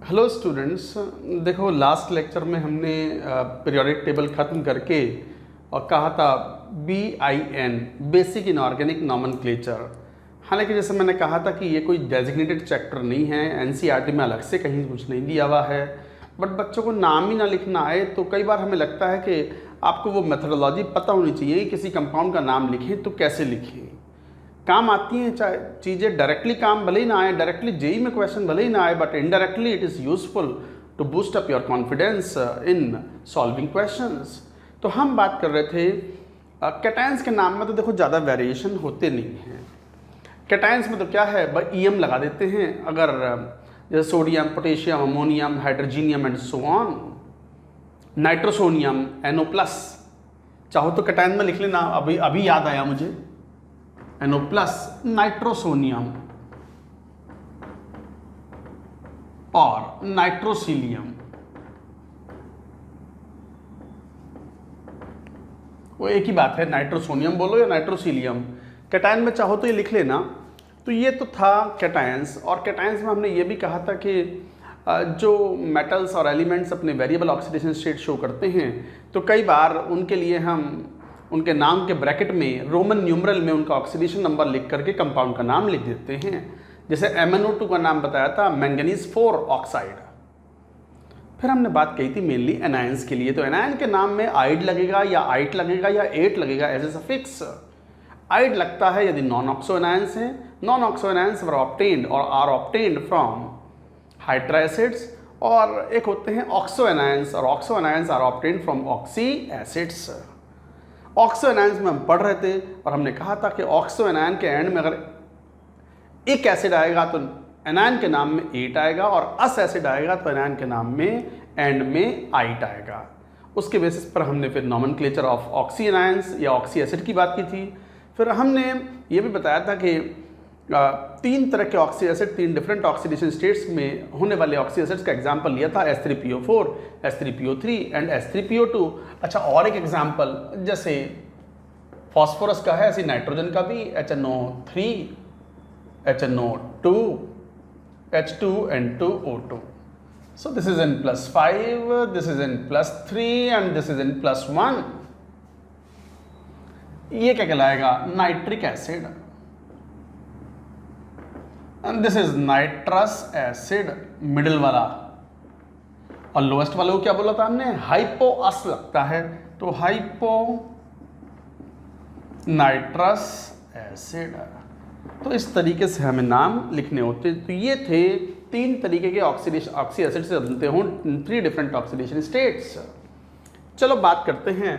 Hello students, देखो last lecture में हमने पीरियोडिक टेबल ख़त्म करके और कहा था BIN बेसिक इनऑर्गेनिक नॉमेनक्लेचर। हालांकि जैसे मैंने कहा था कि ये कोई डेजिग्नेटेड चैप्टर नहीं है, NCERT में अलग से कहीं कुछ नहीं दिया हुआ है, बट बच्चों को नाम ही ना लिखना आए तो कई बार हमें लगता है कि आपको वो मेथोडोलॉजी पता होनी चाहिए कि किसी कंपाउंड का नाम लिखें तो कैसे लिखें। काम आती हैं चाहे चीज़ें डायरेक्टली, काम भले ही ना आए, डायरेक्टली जेई में क्वेश्चन भले ही ना आए, but indirectly it is useful to boost up your confidence in solving questions. तो हम बात कर रहे थे कैटायंस के नाम में तो देखो ज़्यादा वेरिएशन होते नहीं हैं। कैटायंस में तो क्या है भाई, EM लगा देते हैं, अगर जैसे sodium, potassium, ammonium, hydronium and so on, nitrosonium, NO+। चाहो तो कैटायन में लिख लेना, अभी याद आया मुझे, NO+, नाइट्रोसोनियम और नाइट्रोसीलियम। वो एक ही बात है, नाइट्रोसोनियम बोलो या नाइट्रोसीलियम। कैटायन में चाहो तो ये लिख लेना। तो ये तो था कैटायंस, और कैटायंस में हमने ये भी कहा था कि जो मेटल्स और एलिमेंट्स अपने वेरिएबल ऑक्सीडेशन स्टेट शो करते हैं तो कई बार उनके लिए हम उनके नाम के ब्रैकेट में रोमन न्यूमरल में उनका ऑक्सीडेशन नंबर लिख करके कंपाउंड का नाम लिख देते हैं। जैसे MnO2 का नाम बताया था, मैंगनीज 4 ऑक्साइड। फिर हमने बात कही थी मेनली एनायंस के लिए, तो एनायन के नाम में आइड लगेगा या आइट लगेगा या एट लगेगा एज ए सफिक्स। आइड लगता है यदि नॉन ऑक्सो एनायंस हैं। Non oxo anions were obtained और are obtained from hydra acids, और एक होते हैं ऑक्सो एनायंस, और oxo anions are obtained from oxy acids. Oxo anions में हम पढ़ रहे थे और हमने कहा था कि ऑक्सो एनायन के एंड में अगर एक एसिड आएगा तो एनायन के नाम में एट आएगा, और अस एसिड आएगा तो एनायन के नाम में एंड में आइट आएगा। उसके बेसिस पर हमने फिर नॉमेनक्लेचर ऑफ ऑक्सी एनायंस या ऑक्सी एसिड की बात की थी। फिर हमने ये भी बताया था कि तीन तरह के ऑक्सी एसिड, तीन डिफरेंट ऑक्सीडेशन स्टेट्स में होने वाले ऑक्सी एसिड्स का एग्जांपल लिया था, H3PO4, H3PO3 एंड H3PO2। अच्छा, और एक एग्जांपल जैसे फॉस्फोरस का है, ऐसे नाइट्रोजन का भी, HNO3, HNO2, H2N2O2। So this is in +5, this is in +3 and this is in +1। ये क्या कहलाएगा? Nitric acid. And this is nitrous acid, middle वाला। और लोएस्ट वाले को क्या बोला था हमने? हाइपोअस लगता है, तो हाइपो नाइट्रस एसिड। तो इस तरीके से हमें नाम लिखने होते। तो ये थे तीन तरीके के ऑक्सी एसिड से बनते हों 3 डिफरेंट ऑक्सीडेशन स्टेट्स। चलो बात करते हैं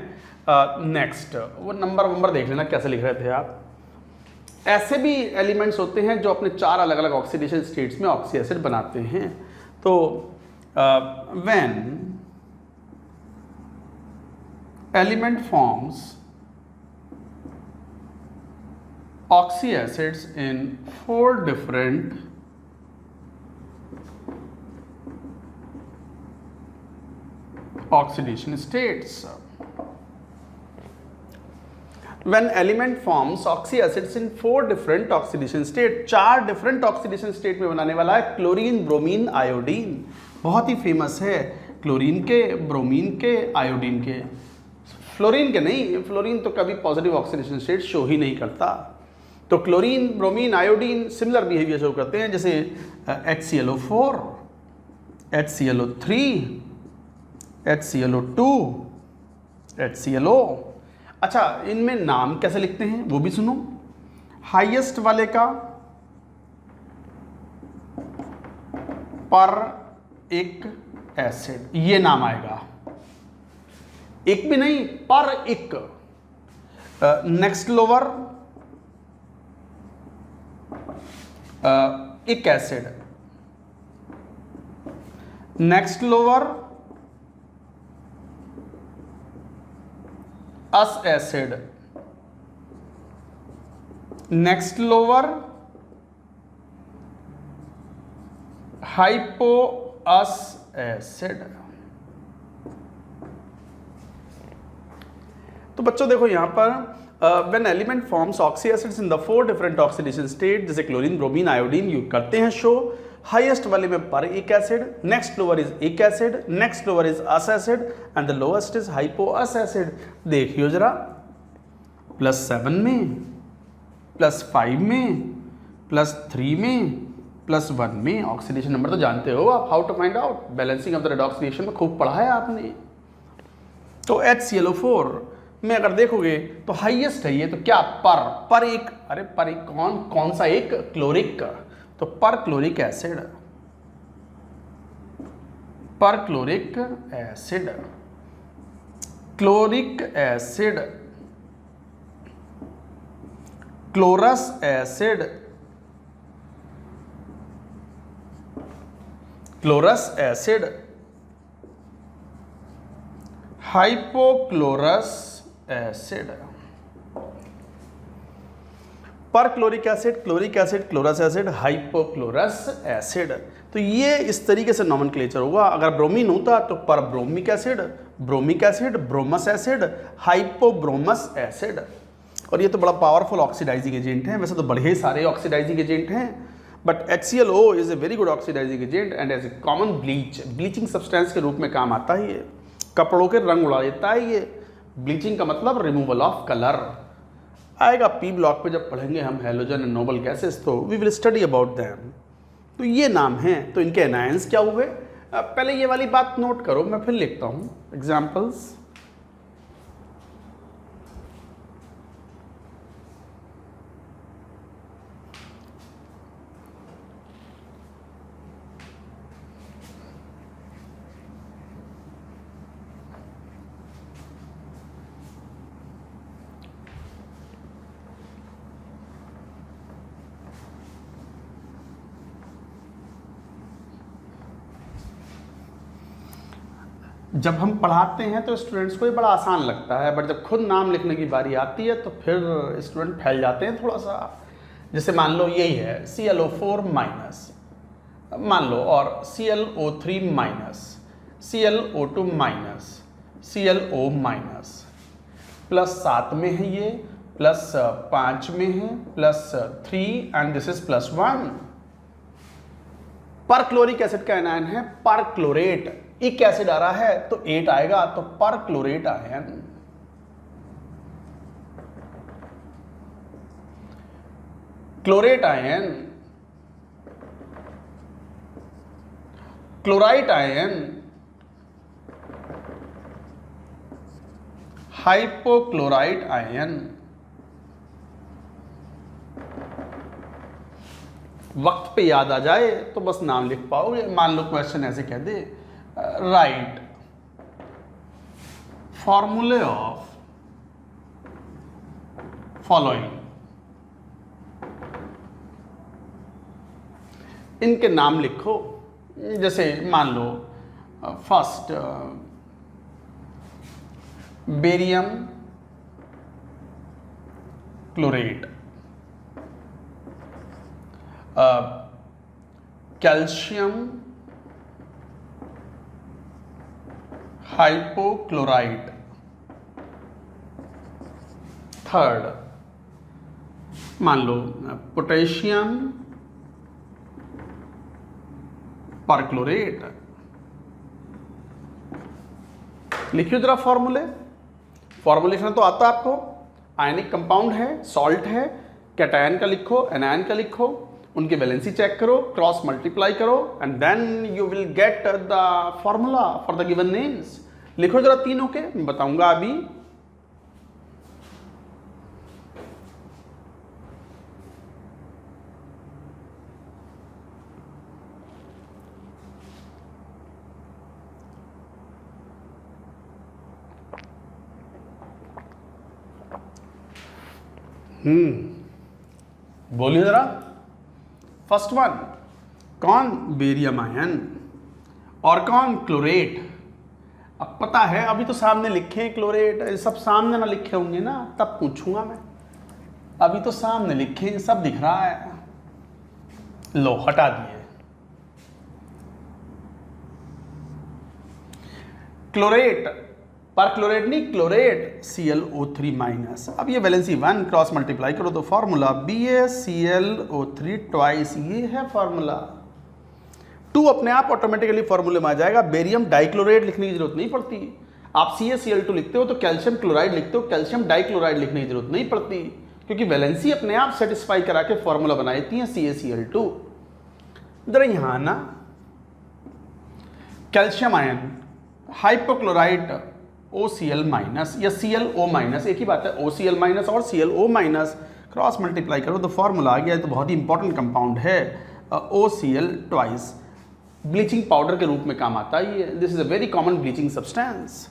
नेक्स्ट। वो नंबर देख लेना कैसे लिख रहे थे आप। ऐसे भी एलिमेंट्स होते हैं जो अपने 4 अलग अलग ऑक्सीडेशन स्टेट्स में ऑक्सी एसिड बनाते हैं। तो when element forms oxy acids in 4 different oxidation states, when element forms oxy acids in 4 different oxidation state, 4 different oxidation state में बनाने वाला है क्लोरीन, ब्रोमीन, आयोडीन। बहुत ही फेमस है, क्लोरीन के, ब्रोमीन के, आयोडीन के। फ्लोरीन के नहीं, फ्लोरीन तो कभी पॉजिटिव ऑक्सीडेशन स्टेट शो ही नहीं करता। तो chlorine, bromine, iodine similar behaviour show करते हैं, जैसे HClO4, HClO3, HClO2, HClO। अच्छा, इनमें नाम कैसे लिखते हैं वो भी सुनो। हाईएस्ट वाले का पर एक एसिड, ये नाम आएगा। एक भी नहीं, पर एक। नेक्स्ट लोअर एक एसिड, नेक्स्ट लोअर अस एसिड, नेक्स्ट लोअर हाइपोअस एसिड। तो बच्चों देखो यहाँ पर when element forms oxy acids in the 4 different oxidation state, जैसे क्लोरीन, ब्रोमीन, आयोडीन यूज करते हैं शो, हाईएस्ट वाले में peric acid, next lower is ic acid, next lower is ous acid and the lowest is hypoous acid. देखियो जरा, +7 में, +5 में, +3 में, +1 में। ऑक्सीडेशन नंबर तो जानते हो आप, how to find out, balancing of the redox reaction में खूब पढ़ा है आपने। तो HClO4 में अगर देखोगे तो हाईएस्ट है ये, तो क्या पर एक, अरे पर एक कौन सा एक, क्लोरिक, तो per chloric acid, per chloric acid, chloric acid, chlorous acid, chlorous acid, hypochlorous acid, per chloric acid, chloric acid, chlorous acid, hypochlorous acid. तो ये इस तरीके से नॉमेनक्लेचर होगा। अगर ब्रोमीन होता तो पर bromic acid, bromic acid, ब्रोमस acid, हाइपोब्रोमस acid. और ये तो बड़ा पावरफुल ऑक्सीडाइजिंग एजेंट है, वैसे तो बड़े सारे ऑक्सीडाइजिंग एजेंट हैं, but HClO is a very good oxidising agent and as a common bleaching substance के रूप में काम आता है। ये कपड़ों के रंग उड़ा देता है। ये ब्लीचिंग का मतलब रिमूवल ऑफ कलर आएगा P ब्लॉक पे जब पढ़ेंगे हम हैलोजन एंड नोबल गैसेस, तो we will study about them. तो ये नाम हैं, तो इनके एनायंस क्या हुए, पहले ये वाली बात नोट करो, मैं फिर लिखता हूँ एग्जाम्पल्स। जब हम पढ़ाते हैं तो स्टूडेंट्स को ये बड़ा आसान लगता है, बट जब खुद नाम लिखने की बारी आती है तो फिर स्टूडेंट फैल जाते हैं थोड़ा सा। जैसे मान लो यही है ClO4 माइनस, मान लो, और ClO3 minus, ClO2 minus, ClO minus, +7 में है ये, +5 में है, +3 एंड दिस इज +1। पर क्लोरिक एसिड का एनायन है पर क्लोरेट, इक एसिड आ रहा है तो 8 आएगा, तो पर chlorate ion. Chlorate ion, chlorite ion, hypochlorite ion. वक्त पे याद आ जाए तो बस नाम लिख पाओगे। मान लो क्वेश्चन ऐसे कह दे, राइट फॉर्मूले ऑफ फॉलोइंग, इनके नाम लिखो। जैसे मान लो first barium chlorate, calcium hypochlorite, third मान लो पोटेशियम परक्लोरेट। लिखियो जरा फॉर्मूले, फॉर्मूले लिखना तो आता आपको। आयनिक कंपाउंड है, सॉल्ट है, कैटायन का लिखो, एनायन का लिखो, उनकी वैलेंसी चेक करो, क्रॉस मल्टीप्लाई करो and then you will get the formula for the given names. लिखो जरा तीनों के, मैं बताऊंगा अभी। बोलिए जरा। फर्स्ट वन कौन, बेरियम आयन, और कौन, क्लोरेट। अब पता है, अभी तो सामने लिखे हैं क्लोरेट, सब सामने ना लिखे होंगे ना, तब पूछूंगा मैं। अभी तो सामने लिखे हैं, सब दिख रहा है। लो हटा दिए। क्लोरेट, पर क्लोरेट नहीं, क्लोरेट ClO3 माइनस। अब ये वैलेंसी 1 क्रॉस मल्टीप्लाई करो तो फॉर्मूला BaClO3 ट्वाइस, ये है फॉर्मूला। 2 अपने आप ऑटोमेटिकली फॉर्मूले में आ जाएगा, बेरियम डाइक्लोराइड लिखने की जरूरत नहीं पड़ती। आप CaCl2 लिखते हो तो कैल्शियम क्लोराइड लिखते हो, कैल्शियम डाइक्लोराइड लिखने की जरूरत नहीं पड़ती, क्योंकि वैलेंसी अपने आप सेटिस्फाई करा के फॉर्मूला बनाई थी CaCl2। जरा यहां ना calcium ion hypochloride OCl minus या ClO माइनस, एक ही बात है, OCl माइनस और ClO माइनस क्रॉस मल्टीप्लाई करो तो फॉर्मूला आ गया। तो बहुत ही इंपॉर्टेंट कंपाउंड है OCl ट्वाइस, ब्लीचिंग पाउडर के रूप में काम आता है ये। This is a very common bleaching substance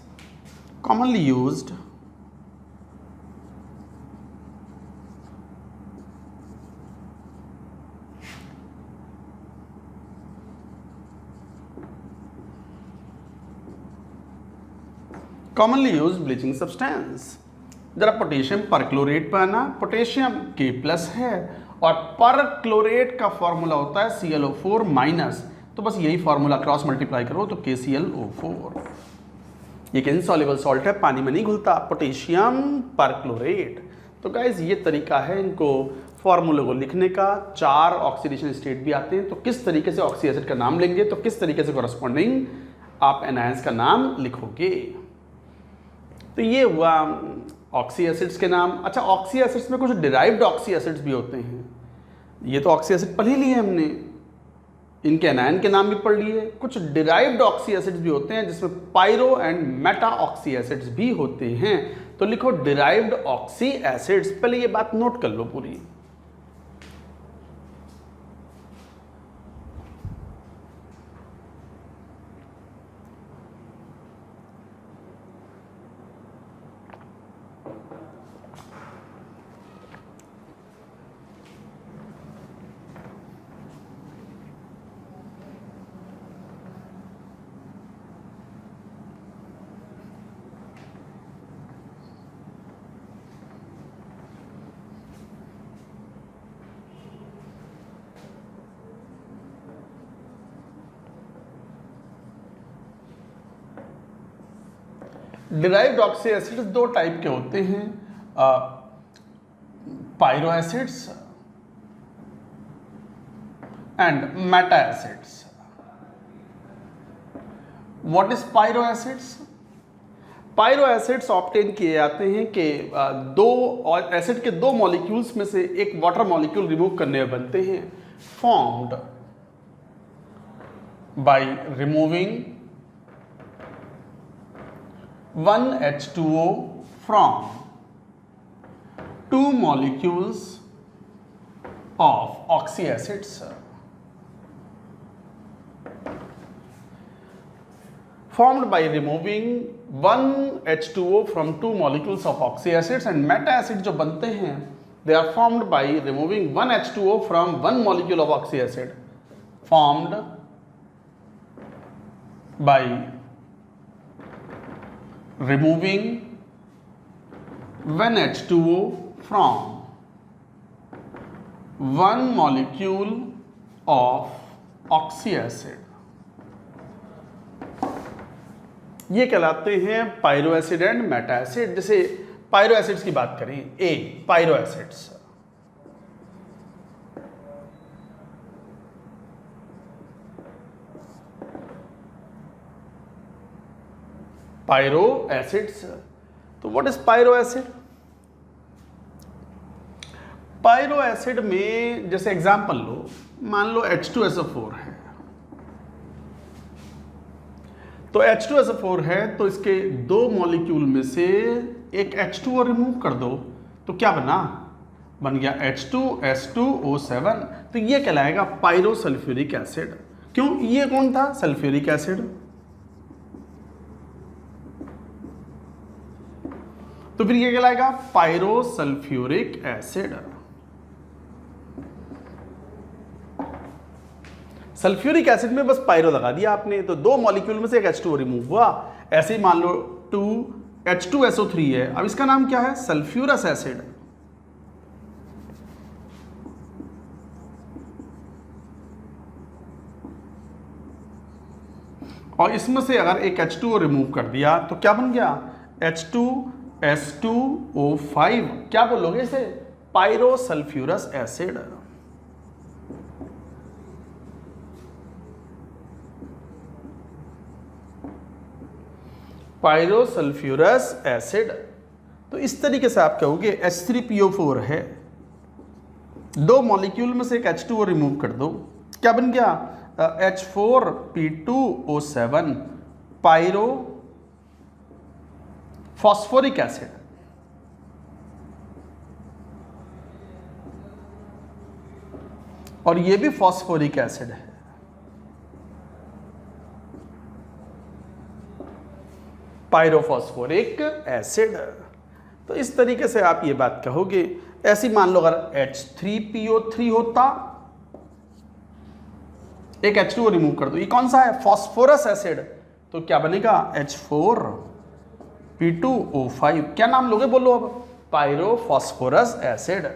commonly used bleaching substance. जरा पोटेशियम परक्लोरेट पे आना, पोटेशियम K+ है और परक्लोरेट का फॉर्मूला होता है ClO4 माइनस, तो बस यही फॉर्मूला क्रॉस मल्टीप्लाई करो तो KClO4। ये एक इनसॉल्युबल सॉल्ट है, पानी में नहीं घुलता, पोटेशियम परक्लोरेट। तो गाइज ये तरीका है इनको फॉर्मूले को लिखने का। 4 ऑक्सीडेशन स्टेट भी आते हैं, तो किस तरीके से ऑक्सी एसिड का नाम लेंगे, तो किस तरीके से कॉरस्पॉन्डिंग आप एनायंस का नाम लिखोगे। तो ये हुआ ऑक्सी एसिड्स के नाम। अच्छा, ऑक्सी एसिड्स में कुछ डिराइव्ड ऑक्सी एसिड्स भी होते हैं। ये तो ऑक्सी एसिड पढ़ ही लिए हमने, इनके एनायन के नाम भी पढ़ लिए। कुछ डिराइव्ड ऑक्सी एसिड्स भी होते हैं जिसमें pyro and meta oxy acids भी होते हैं। तो लिखो डिराइव्ड ऑक्सी एसिड्स, पहले ये बात नोट कर लो पूरी। डिराइव्ड ऑक्सी एसिड्स 2 टाइप के होते हैं, pyro acids and meta acids. What is pyro acids? Pyro acids obtain किए जाते हैं कि एसिड के 2 मॉलिक्यूल्स में से एक वाटर मॉलिक्यूल रिमूव करने में बनते हैं, formed by removing 1H2O from 2 molecules of oxy acids. Formed by removing 1H2O from 2 molecules of oxy acids, and meta acids जो बनते हैं they are formed by removing 1H2O from 1 molecule of oxy acid, formed by removing 1H2O from 1 molecule of oxy acid। ये कहलाते हैं pyro acid and meta acid. जैसे pyro acids की बात करें, a pyro acids, pyro acids. तो what is pyro acid? Pyro acid में जैसे एग्जांपल लो, मान लो H2SO4 है, तो H2SO4 है तो इसके 2 मॉलिक्यूल में से एक H2O रिमूव कर दो तो क्या बन गया H2S2O7। तो ये कहलाएगा पायरो सल्फ्यूरिक एसिड। क्यों? ये कौन था? Sulphuric acid. तो फिर ये कहलाएगा pyro sulphuric acid. Sulphuric acid में बस पायरो लगा दिया आपने, तो 2 मॉलिक्यूल में से एक H2O रिमूव हुआ। ऐसे ही मान लो H2SO3 है, अब इसका नाम क्या है? Sulphurous acid. और इसमें से अगर एक H2O रिमूव कर दिया तो क्या बन गया? H2S2O5। क्या बोलोगे इसे? Pyro sulphurous acid. Pyrosulphurous acid. तो इस तरीके से आप कहोगे H3PO4 है, दो मॉलिक्यूल में से एक H2O रिमूव कर दो, क्या बन गया H4P2O7 पायरो फॉस्फोरिक एसिड। और ये भी फॉस्फोरिक एसिड है, पायरोफॉस्फोरिक एसिड। तो इस तरीके से आप ये बात कहोगे। ऐसी मान लो अगर H3PO3 होता, एक H2O रिमूव कर दो, ये कौन सा है फॉस्फोरस एसिड, तो क्या बनेगा H4P2O5। क्या नाम लोगे बोलो अब, पायरोफॉस्फोरस एसिड।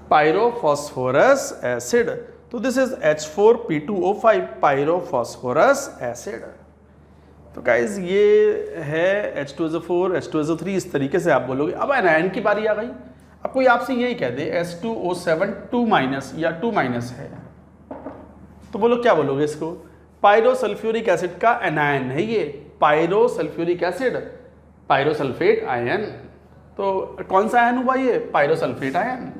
पायरोफॉस्फोरस एसिड। तो दिस इज H4P2O5 पायरोफॉस्फोरस एसिड। तो गाइज ये है H2SO4 H2SO3, इस तरीके से आप बोलोगे। अब एनायन की बारी आ गई। अब कोई आपसे यही कह दे H2O7 2- या 2- है, तो बोलो क्या बोलोगे इसको, पायरोसल्फ्यूरिक एसिड का एनायन है ये, पायरोसल्फ्यूरिक एसिड, पायरोसल्फेट आयन। तो कौन सा आयन हुआ ये, पायरोसल्फेट आयन।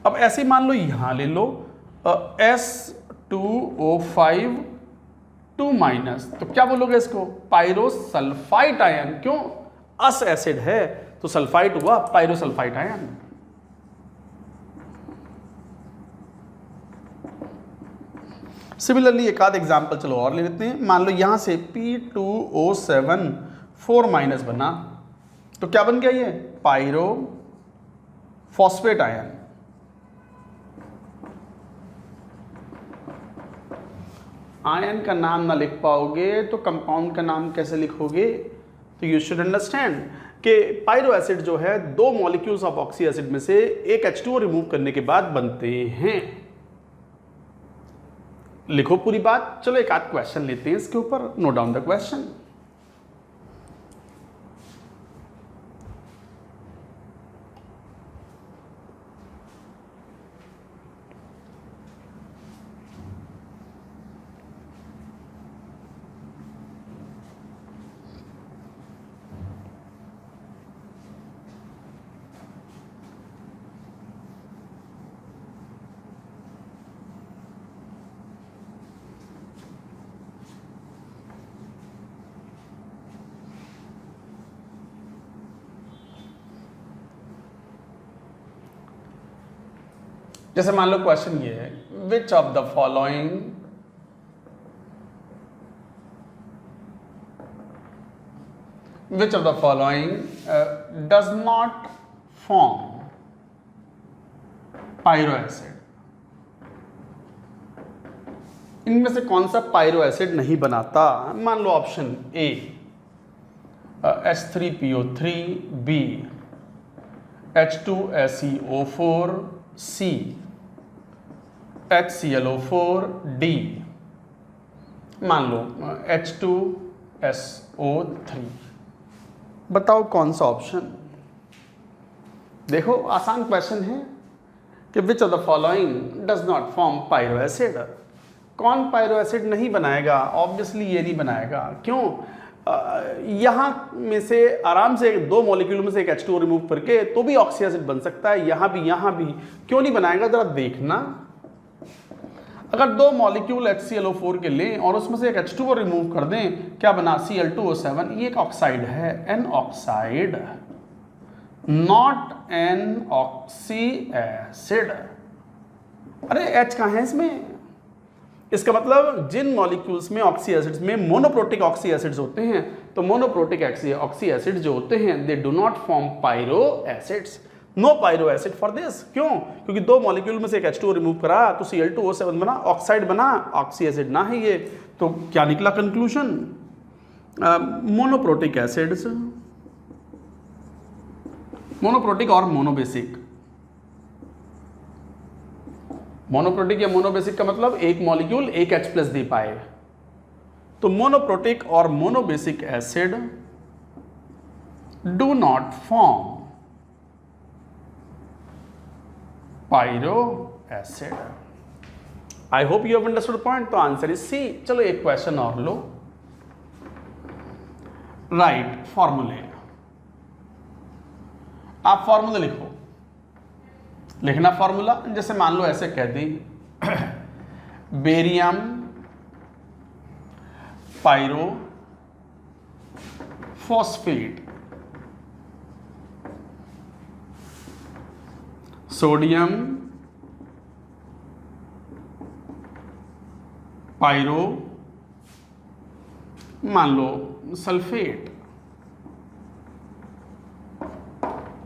अब ऐसे मान लो यहां ले लो S2O5 2-, तो क्या बोलोगे इसको, पायरोसल्फाइट आयन। क्यों, अस एसिड है तो सल्फाइट हुआ, पायरोसल्फाइट आयन। सिमिलरली एक आध एग्जांपल चलो और ले लेते हैं। मान लो यहां से P2O7 4- बना, तो क्या बन गया ये, पायरोफॉस्फेट आयन। आयन का नाम ना लिख पाओगे तो कंपाउंड का नाम कैसे लिखोगे। तो यू शुड अंडरस्टैंड कि पायरो एसिड जो है दो मॉलिक्यूल्स ऑफ ऑक्सी एसिड में से एक H2O रिमूव करने के बाद बनते हैं। लिखो पूरी बात। चलो एक आध क्वेश्चन लेते हैं इसके ऊपर, नोट डाउन द क्वेश्चन। जैसे मान लो क्वेश्चन ये है, which of the following does not form pyro acid. इनमें से कौन सा पायरो एसिड नहीं बनाता। मान लो option a H3PO3, b H2SeO4, c HClO4, d मान लो H2SO3। बताओ कौन सा ऑप्शन। देखो आसान क्वेश्चन है कि which of the following does not form pyro acid. कौन पायरो एसिड नहीं बनाएगा, ऑब्वियसली ये नहीं बनाएगा। क्यों, यहाँ में से आराम से दो मॉलिक्यूल में से एक H2O रिमूव करके तो भी ऑक्सी एसिड बन सकता है, यहाँ भी। क्यों नहीं बनाएगा, जरा देखना। अगर दो मॉलिक्यूल HClO4 के लें और उसमें से एक H2O रिमूव कर दें, क्या बना, Cl2O7। ये एक ऑक्साइड है, an oxide, not an oxy acid. अरे H कहाँ है इसमें। इसका मतलब जिन मॉलिक्यूल्स में ऑक्सी एसिड्स में मोनोप्रोटिक ऑक्सी एसिड्स होते हैं, तो मोनोप्रोटिक ऑक्सी एसिड जो होते हैं they do not form pyro acids. No pyro acid for this. क्यों, क्योंकि दो मॉलिक्यूल में से एक H2O रिमूव करा तो Cl2O7 बना, ऑक्साइड बना, ऑक्सी एसिड ना है ये। तो क्या निकला कंक्लूजन, मोनोप्रोटिक एसिड्स, मोनोप्रोटिक और मोनोबेसिक। मोनोप्रोटिक या मोनोबेसिक का मतलब एक मॉलिक्यूल एक H+ दे पाए। तो मोनोप्रोटिक और monobasic acid do not form pyro acid. I hope you have understood point. तो आंसर इज सी। चलो एक क्वेश्चन और लो। राइट फॉर्मूले। आप फॉर्मूला लिखो। लिखना फॉर्मूला, जैसे मान लो ऐसे कह दी barium pyro phosphate sodium pyro मान लो सल्फेट।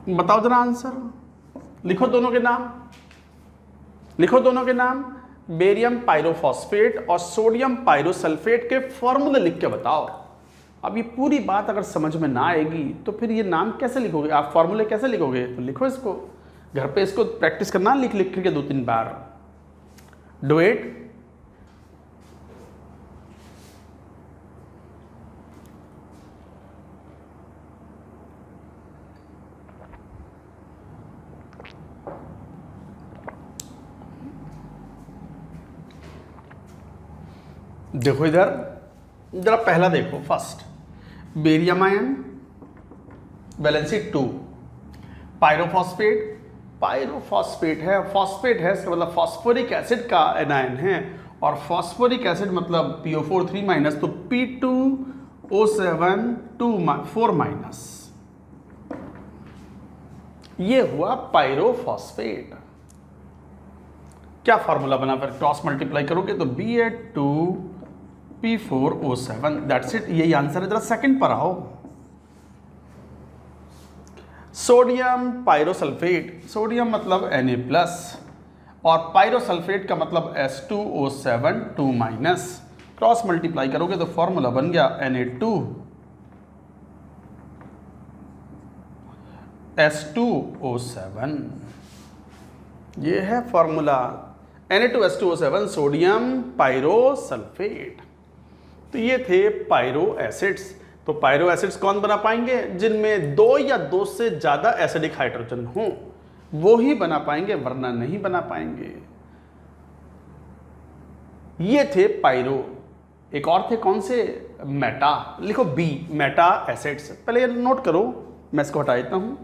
बताओ जरा आंसर। लिखो दोनों के नाम, लिखो दोनों के नाम। बेरियम पायरोफॉस्फेट और सोडियम पायरोसल्फेट के फॉर्मूले लिख के बताओ। अब ये पूरी बात अगर समझ में ना आएगी तो फिर ये नाम कैसे लिखोगे आप, फॉर्मूले कैसे लिखोगे? तो लिखो इसको, घर पे इसको प्रैक्टिस करना, लिख लिख के 2-3 बार। Do it. देखो इधर जरा पहला देखो, first barium ion valency 2, pyrophosphate, pyrophosphate है, फॉस्फेट है, इसका मतलब फॉस्फोरिक एसिड का एनायन है, और फॉस्फोरिक एसिड मतलब PO4 3 माइनस, तो P2O7 4 माइनस, ये हुआ पायरोफॉस्फेट। क्या फॉर्मूला बना? फिर क्रॉस मल्टीप्लाई करोगे तो Ba2P4O7, दैट्स इट। यही आंसर है। जरा सेकंड पर आओ। सोडियम पायरोसल्फेट, सोडियम मतलब Na+, और पायरोसल्फेट का मतलब S2O7 2 माइनस। क्रॉस मल्टीप्लाई करोगे तो फॉर्मूला बन गया Na2S2O7। ये है फॉर्मूला, Na2S2O7 सोडियम पायरोसल्फेट। तो ये थे पायरो एसिड्स। तो पायरो एसिड्स कौन बना पाएंगे? जिनमें 2 या 2 से ज्यादा एसिडिक हाइड्रोजन हो, वो ही बना पाएंगे, वरना नहीं बना पाएंगे। ये थे पायरो। एक और थे कौन से? मेटा। लिखो बी, मेटा एसिड्स। पहले नोट करो, मैं इसको हटा देता हूं।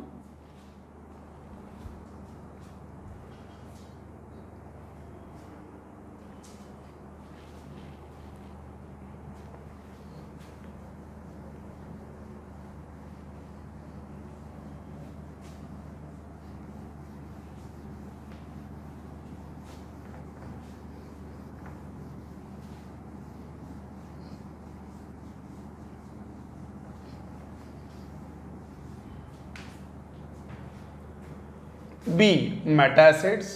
B meta acids.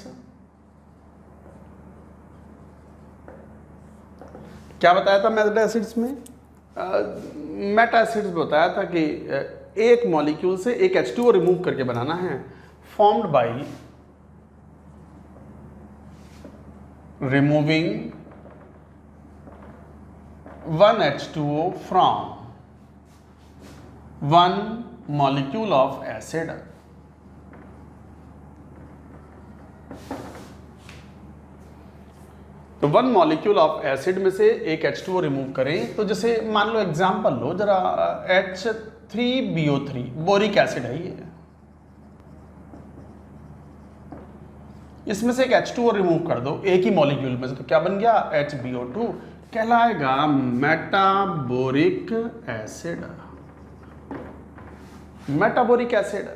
क्या बताया था मेटा एसिड्स में? मेटा एसिड्स में बताया था कि एक मॉलिक्यूल से एक H2O रिमूव करके बनाना है, formed by removing 1 H2O from 1 molecule of acid. तो 1 मॉलिक्यूल ऑफ एसिड में से एक H2O रिमूव करें। तो जैसे मान लो एग्जांपल लो जरा, H3BO3 बोरिक एसिड है ये, इसमें से एक H2O रिमूव कर दो एक ही मॉलिक्यूल में से, तो क्या बन गया? HBO2 कहलाएगा मेटाबोरिक एसिड। मेटाबोरिक एसिड।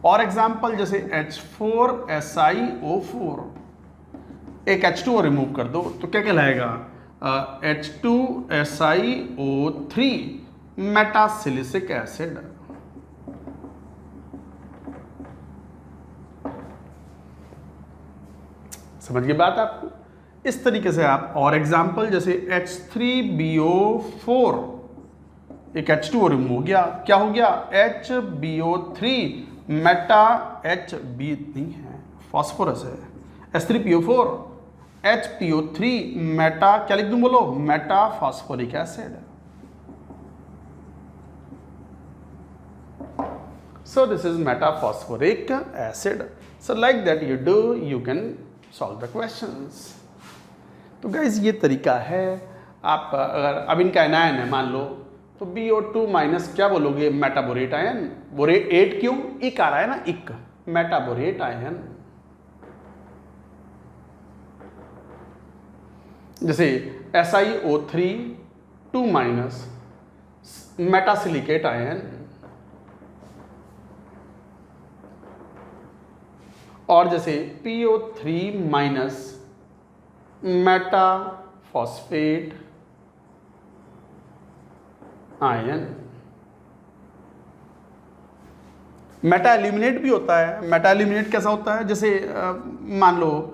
और एग्जांपल जैसे H4SiO4, एक H2O रिमूव कर दो तो क्या कहलाएगा? H2SiO3 मेटासिलिसिक acid. समझ गए बात आपको? इस तरीके से आप, और एग्जांपल जैसे H3BO4, एक H2O रिमूव हो गया, क्या हो गया? HBO3 मेटा HB नहीं है, फॉस्फोरस है, H3PO4 HPO3 मेटा, क्या लिख दूं बोलो? Meta phosphoric acid. So this is metaphosphoric acid. So like that you do, you can solve the questions. तो गाइज ये तरीका है। आप अगर अब इनका एनायन है मान लो, तो BO2 माइनस क्या बोलोगे, मेटाबोरेट आयन। बोरेट क्यों, इक आ रहा है ना, इक, मेटाबोरेट आयन। जैसे SiO3 2 माइनस, मेटासिलिकेट आयन। और जैसे PO3 minus, metaphosphate ion. Meta aluminate भी होता है। मेटा एल्यूमिनेट कैसा होता है, जैसे मान लो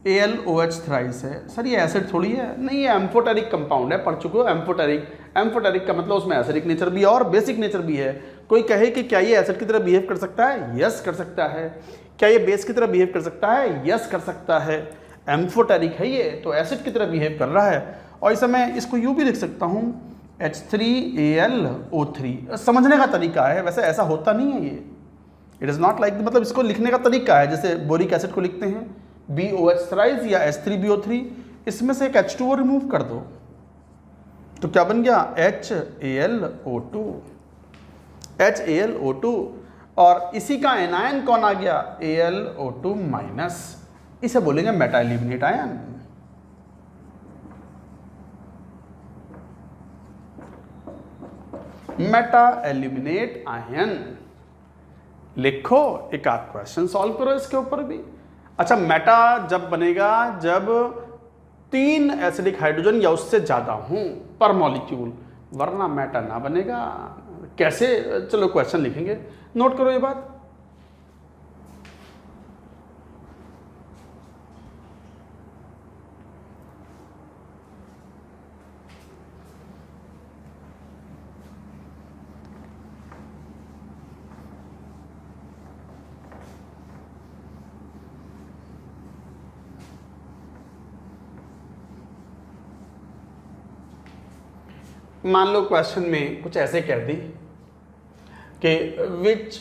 AlOH थ्राइस है। सर ये एसिड थोड़ी है, नहीं ये एम्फोटेरिक कंपाउंड है, पढ़ चुके हो एम्फोटेरिक। एम्फोटेरिक का मतलब उसमें एसिडिक नेचर भी है और बेसिक नेचर भी है। कोई कहे कि क्या ये एसिड की तरह बिहेव कर सकता है, यस कर सकता है। क्या ये बेस की तरह बिहेव कर सकता है, यस कर सकता है। एम्फोटेरिक है ये, तो एसिड की तरह बिहेव कर रहा है। और इस समय इसको यूँ भी लिख सकता हूँ H3AlO3। समझने का तरीका है, वैसे ऐसा होता नहीं है ये, इट इज़ नॉट लाइक, मतलब इसको लिखने का तरीका है। जैसे बोरिक एसिड को लिखते हैं BOH थ्राइस या H3BO3, इसमें से एक H2O रिमूव कर दो तो क्या बन गया, HAlO2। HAlO2 और इसी का एनायन कौन आ गया, AlO2 माइनस। इसे बोलेंगे Meta aluminate ion. Meta aluminate ion लिखो, एक आध क्वेश्चन सॉल्व करो इसके ऊपर भी। अच्छा, मेटा जब बनेगा जब 3 एसिडिक हाइड्रोजन या उससे ज्यादा हों पर मॉलिक्यूल, वरना मेटा ना बनेगा। कैसे, चलो क्वेश्चन लिखेंगे, नोट करो ये बात। मान लो क्वेश्चन में कुछ ऐसे कह दी कि which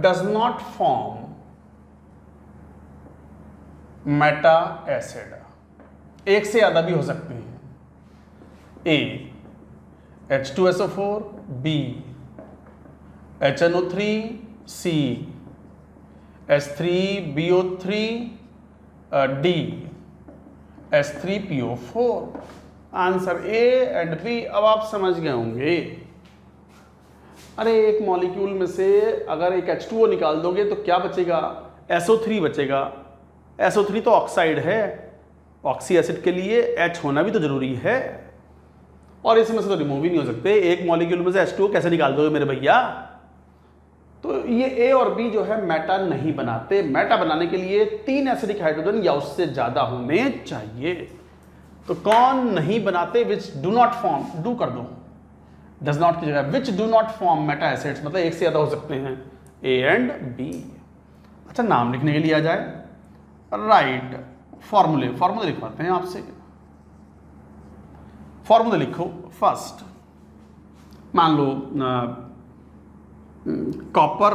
does not form Meta acid. एक से ज्यादा भी हो सकते हैं। A H2SO4, B HNO3, C H3BO3, D H3PO4। Answer A and B। अब आप समझ गए होंगे। अरे एक मॉलिक्यूल में से अगर एक H2O निकाल दोगे तो क्या बचेगा, SO3 बचेगा। SO3 तो ऑक्साइड है, ऑक्सी एसिड के लिए H होना भी तो जरूरी है, और इसमें से तो रिमूव ही नहीं हो सकते। एक मॉलिक्यूल में से H2O कैसे निकाल दोगे मेरे भैया। तो ये A और B जो है मेटा नहीं बनाते। मेटा बनाने के लिए 3 एसिडिक हाइड्रोजन या उससे ज्यादा होने चाहिए। तो कौन नहीं बनाते, which do not form, do कर दो, डज नॉट की जगह which do not form Meta acids, मतलब एक से ज्यादा हो सकते हैं, A एंड B। अच्छा, नाम लिखने के लिए आ जाए, राइट, फॉर्मूले लिखवाते हैं आपसे। फॉर्मूले लिखो। फर्स्ट मान लो कॉपर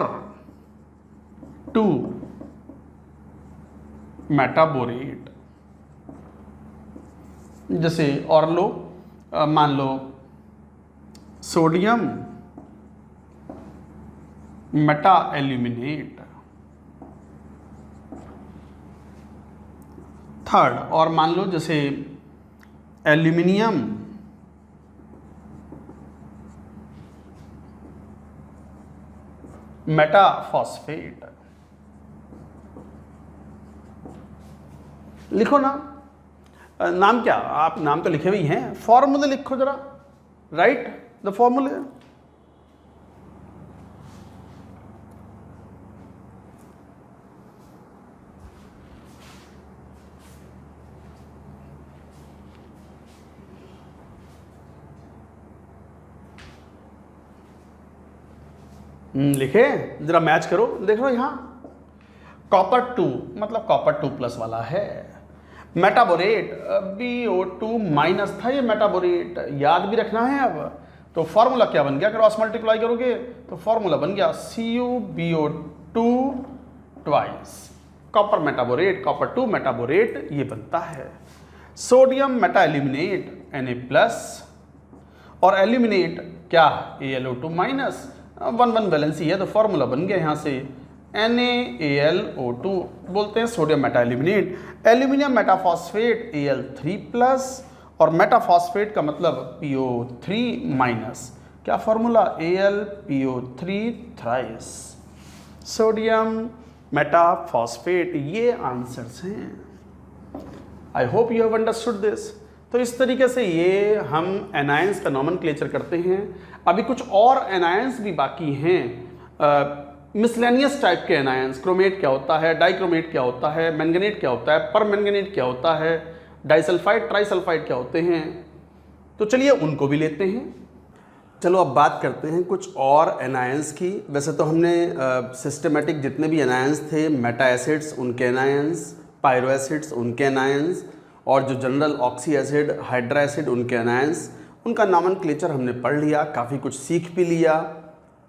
2 मेटाबोरेट। जैसे और लो, मान लो सोडियम मेटा एल्यूमिनेट। थर्ड, और मान लो जैसे एल्यूमिनियम मेटाफॉस्फेट। लिखो ना, नाम क्या, आप नाम तो लिखे हुए हैं, फॉर्मूले लिखो जरा, राइट द फॉर्मूले। लिखे, जरा मैच करो, देख लो यहां कॉपर 2 मतलब कॉपर 2+ वाला है। मेटाबोरेट BO2 माइनस था, ये मेटाबोरेट याद भी रखना है। अब तो फॉर्मूला क्या बन गया, क्रॉस मल्टीप्लाई करोगे तो फॉर्मूला बन गया CuBO2 twice copper metaborate, copper 2 metaborate ये बनता है। सोडियम मेटा एल्यूमिनेट Na+ और एल्यूमिनेट क्या AlO2 माइनस 1 वैलेंसी है, तो फॉर्मूला बन गया यहाँ से NaAlO2 बोलते हैं sodium meta aluminate. Aluminium metaphosphate Al3+ और मेटाफॉस्फेट का मतलब PO3 माइनस, क्या फॉर्मूला AlPO3 थ्राइस सोडियम मेटाफॉस्फेट। ये आंसर्स हैं। आई hope you have understood this. तो इस तरीके से ये हम एनायंस का नॉमेनक्लेचर करते हैं। अभी कुछ और एनायंस भी बाकी हैं, मिसलेनियस टाइप के एनायंस। क्रोमेट क्या होता है, डाइक्रोमेट क्या होता है, मैंगनेट क्या होता है, परमैंगनेट क्या होता है, डाइसल्फाइड ट्राइसल्फाइड क्या होते हैं। तो चलिए उनको भी लेते हैं। चलो अब बात करते हैं कुछ और एनायंस की। वैसे तो हमने सिस्टमेटिक जितने भी एनायंस थे, मेटा एसिड्स उनके एनायंस, पायरो एसिड्स उनके एनायंस, और जो general oxy acid, hydra acid उनके एनायंस, उनका नॉमेनक्लेचर हमने पढ़ लिया, काफ़ी कुछ सीख भी लिया।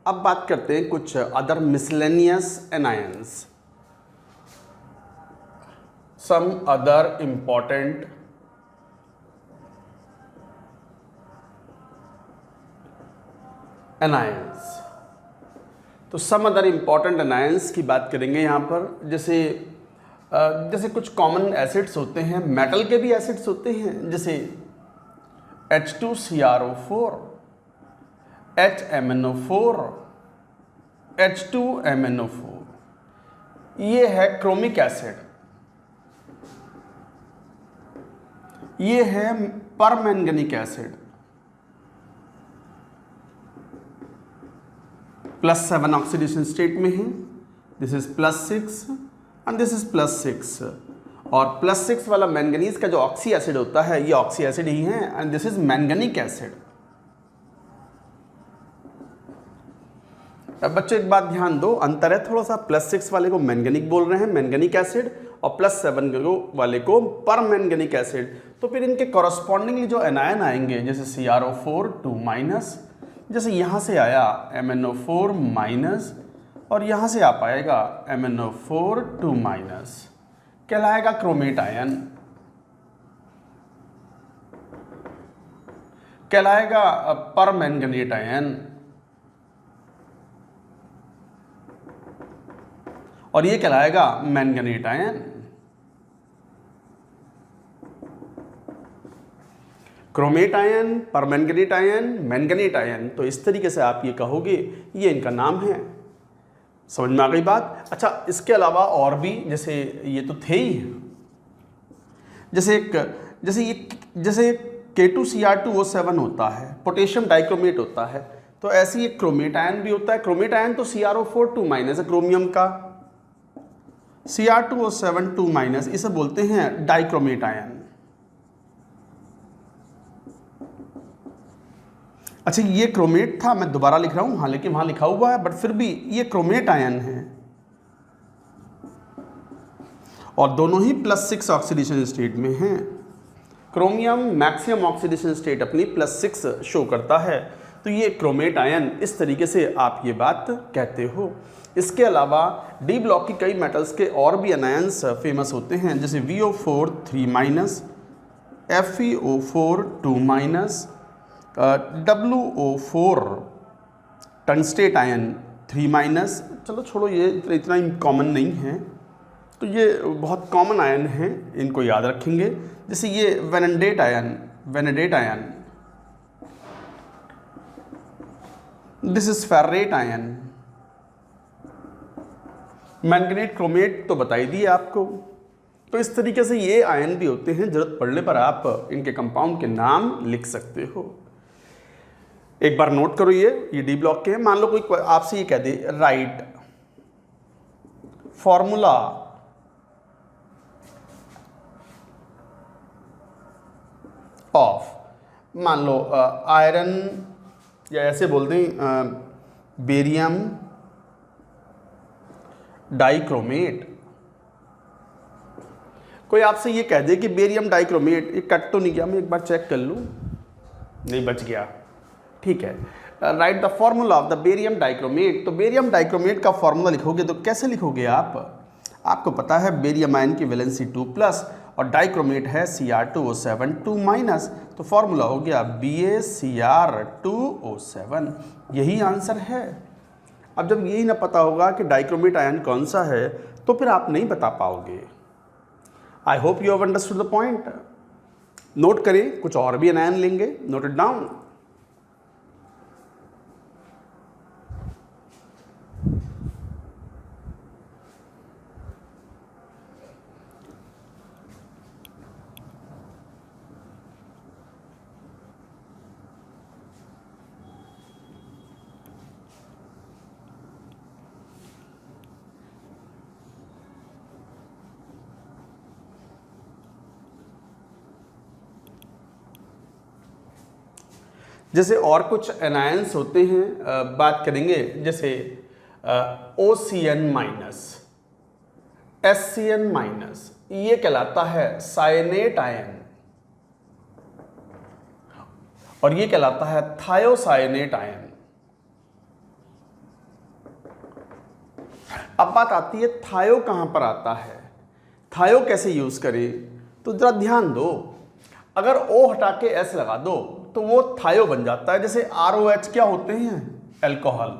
अब बात करते हैं कुछ other miscellaneous anions, some other important anions. तो सम अदर इम्पॉर्टेंट एनायंस की बात करेंगे यहाँ पर। जैसे कुछ कॉमन एसिड्स होते हैं, मेटल के भी एसिड्स होते हैं, जैसे H2CrO4, HMnO4, H2MnO4, ये है क्रोमिक एसिड, ये है परमैंगनिक एसिड, +7 ऑक्सीडेशन स्टेट में है। This is +6 and this is +6, और +6 वाला मैंगनीज का जो ऑक्सी एसिड होता है ये ऑक्सी एसिड ही है, एंड दिस इज मैंगनिक एसिड। अब बच्चों एक बात ध्यान दो, अंतर है थोड़ा सा। +6 वाले को मैंगनिक बोल रहे हैं, मैंगनिक एसिड, और +7 वाले को परमैंगनिक एसिड। तो फिर इनके कॉरस्पॉन्डिंगली जो एनायन आएंगे, जैसे CrO4 2-, जैसे यहाँ से आया MnO4-, और यहाँ से आ पाएगा MnO4 2-, कहलाएगा क्रोमेट आयन, कहलाएगा परमैंगनेट आयन, और ये कहलाएगा manganate ion. Chromate ion, permanganate ion, manganate ion. तो इस तरीके से आप ये कहोगे, ये इनका नाम है। समझ में आ गई बात। अच्छा, इसके अलावा और भी, जैसे ये तो थे ही, जैसे K2Cr2O7 होता है, पोटेशियम डाइक्रोमेट होता है, तो ऐसे ही एक क्रोमेट आयन भी होता है। क्रोमेट आयन तो CrO4 2- है, क्रोमियम का Cr2O7 2-, इसे बोलते हैं डाइक्रोमेट आयन। अच्छा, ये क्रोमेट था, मैं दोबारा लिख रहा हूँ, हालांकि वहाँ लिखा हुआ है, बट फिर भी ये क्रोमेट आयन है, और दोनों ही +6 ऑक्सीडेशन स्टेट में हैं। क्रोमियम मैक्सिमम ऑक्सीडेशन स्टेट अपनी +6 शो करता है, तो ये क्रोमेट आयन, इस तरीके से आप ये बात कहते हो। इसके अलावा डी ब्लॉक की कई मेटल्स के और भी एनायंस फेमस होते हैं, जैसे VO4 3-, FeO4 2-, WO4 tungstate ion 3-। चलो छोड़ो, ये इतना कॉमन नहीं है, तो ये बहुत कॉमन आयन हैं, इनको याद रखेंगे। जैसे ये vanadate ion, this is ferrate ion. Manganate, chromate तो बता ही दिए आपको। तो इस तरीके से ये आयन भी होते हैं, जरूरत पड़ने पर आप इनके कंपाउंड के नाम लिख सकते हो। एक बार नोट करो, ये डी ब्लॉक के हैं। मान लो कोई आपसे ये कह दे, राइट फॉर्मूला ऑफ, मान लो आयरन, या ऐसे बोल दें बेरियम डाइक्रोमेट। कोई आपसे ये कह दे कि बेरियम डाइक्रोमेट, ये कट तो नहीं गया, मैं एक बार चेक कर लूं, नहीं बच गया, ठीक है, right the formula of the barium dichromate. तो बेरियम डाइक्रोमेट का फॉर्मूला लिखोगे तो कैसे लिखोगे आपको पता है बेरियम आयन की वैलेंसी 2+ और डाइक्रोमेट है Cr2O7 2-, तो फॉर्मूला हो गया BaCr2O7। यही आंसर है। अब जब यही ना पता होगा कि डाइक्रोमेट आयन कौन सा है तो फिर आप नहीं बता पाओगे। आई hope you have understood the point. Note करें, कुछ और भी आयन लेंगे, नोट इट डाउन। जैसे और कुछ एनायंस होते हैं, बात करेंगे, जैसे OCN-, SCN-, ये कहलाता है साइनेट आयन और ये कहलाता है थायोसाइनेट आयन। अब बात आती है थायो कहां पर आता है, थायो कैसे यूज करें, तो जरा ध्यान दो। अगर O हटा के S लगा दो तो वो थायो बन जाता है। जैसे ROH क्या होते हैं, अल्कोहल।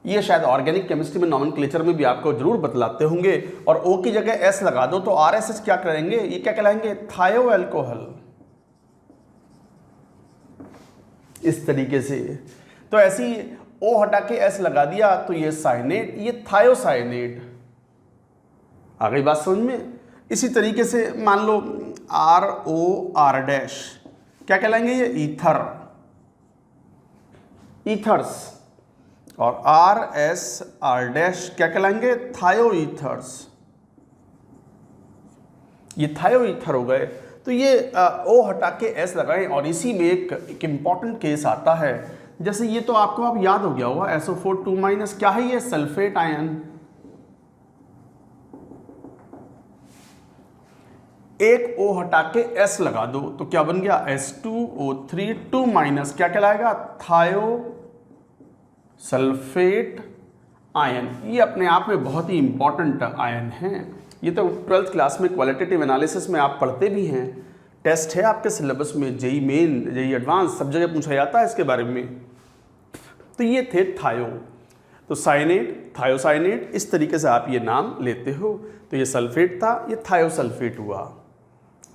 ये शायद ऑर्गेनिक केमिस्ट्री में नॉमेनक्लेचर में भी आपको जरूर बतलाते होंगे। और O की जगह S लगा दो तो RSH क्या करेंगे, ये क्या कहलाएंगे, थायो अल्कोहल। इस तरीके से तो ऐसी O हटा के S लगा दिया तो ये साइनेट, ये थायोसाइनेट। आ गई बात समझ में। इसी तरीके से मान लो ROR- क्या कहलाएंगे, ये ईथर, ईथर्स। और RSR- क्या कहलाएंगे, थायो ईथर्स। ये थायो ईथर हो गए। तो ये O हटा के S लगाएं। और इसी में एक इंपॉर्टेंट केस आता है, जैसे ये तो आपको अब याद हो गया होगा, SO4 2-, क्या है ये, सल्फेट आयन। एक O हटा के S लगा दो तो क्या बन गया, S2O3 2-, क्या कहलाएगा, थायो सल्फेट आयन। ये अपने आप में बहुत ही इंपॉर्टेंट आयन है। ये तो 12th क्लास में क्वालिटेटिव एनालिसिस में आप पढ़ते भी हैं, टेस्ट है आपके सिलेबस में, जेई मेन, जेई एडवांस, सब जगह पूछा जाता है इसके बारे में। तो ये थे थायो। तो साइनेट, थायोसाइनेट, इस तरीके से आप ये नाम लेते हो। तो ये सल्फेट था, ये थायोसल्फेट हुआ।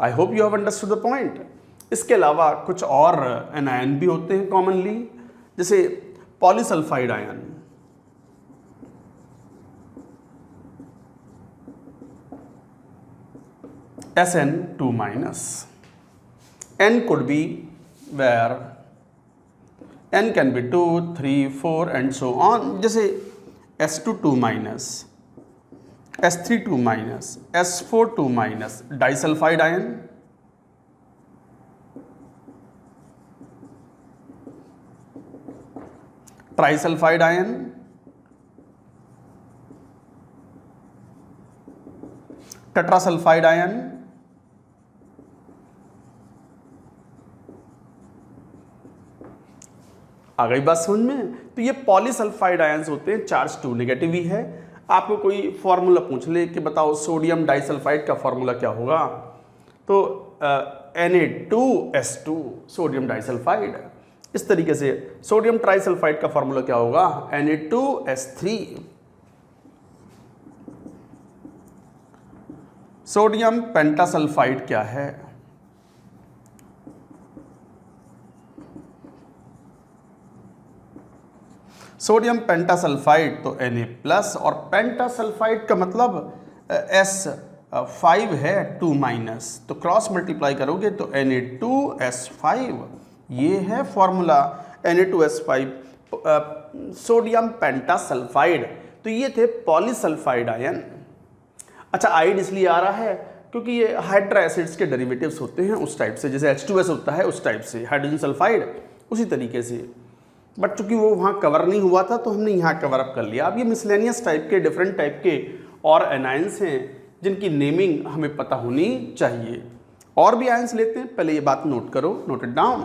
आई hope you have understood the point. इसके अलावा कुछ और एनायन भी होते हैं कॉमनली, जैसे polysulphide ion. SN2-, N could be where N can be 2, 3, 4 and so on। जैसे S2 2-, S3 2-, S4 2-, disulphide ion. Trisulphide ion, tetrasulphide ion, आ गई बात समझ में। तो ये पॉलीसल्फाइड आयंस होते हैं, चार्ज 2 नेगेटिव ही है। आपको कोई फॉर्मूला पूछ ले कि बताओ सोडियम डाइसल्फाइड का फॉर्मूला क्या होगा, तो Na2S2 सोडियम डाइसल्फाइड। इस तरीके से सोडियम ट्राइसल्फाइड का फॉर्मूला क्या होगा, Na2S3। सोडियम पेंटासल्फाइड क्या है, सोडियम पेंटासल्फाइड तो Na+, और पेंटासल्फाइड का मतलब S5 है 2-, तो क्रॉस मल्टीप्लाई करोगे तो Na2S5, ये है फॉर्मूला Na2S5 सोडियम पेंटासल्फाइड। तो ये थे पॉलीसल्फाइड आयन। अच्छा, आइड इसलिए आ रहा है क्योंकि ये हाइड्रा एसिड्स के डेरिवेटिव्स होते हैं उस टाइप से, जैसे H2S होता है उस टाइप से, हाइड्रोजन सल्फाइड उसी तरीके से। बट चूंकि वो वहाँ कवर नहीं हुआ था तो हमने यहाँ कवर अप कर लिया। अब ये मिसलेनियस टाइप के, डिफरेंट टाइप के और एनायंस हैं जिनकी नेमिंग हमें पता होनी चाहिए। और भी आयंस लेते हैं, पहले ये बात नोट करो, नोट इट डाउन।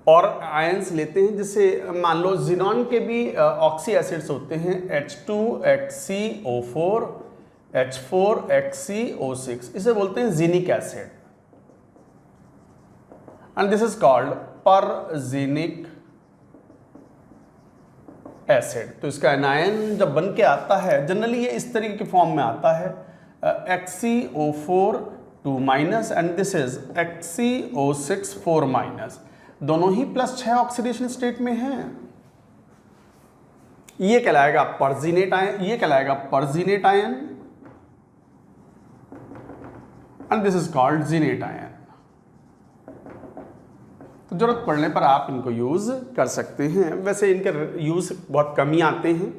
और आयंस लेते हैं, जैसे मान लो जिनॉन के भी ऑक्सी एसिड्स होते हैं H2HCO4 H4HCO6, इसे बोलते हैं xenic acid and this is called perxenic acid. तो इसका एनायन जब बन के आता है, जनरली ये इस तरीके के फॉर्म में आता है HCO4 2- and this is HCO6 4-, दोनों ही +6 ऑक्सीडेशन स्टेट में हैं। ये कहलाएगा परजिनेट आयन, ये कहलाएगा perxenate ion and this is called xenate ion. तो जरूरत पड़ने पर आप इनको यूज कर सकते हैं। वैसे इनके यूज बहुत कम ही आते हैं,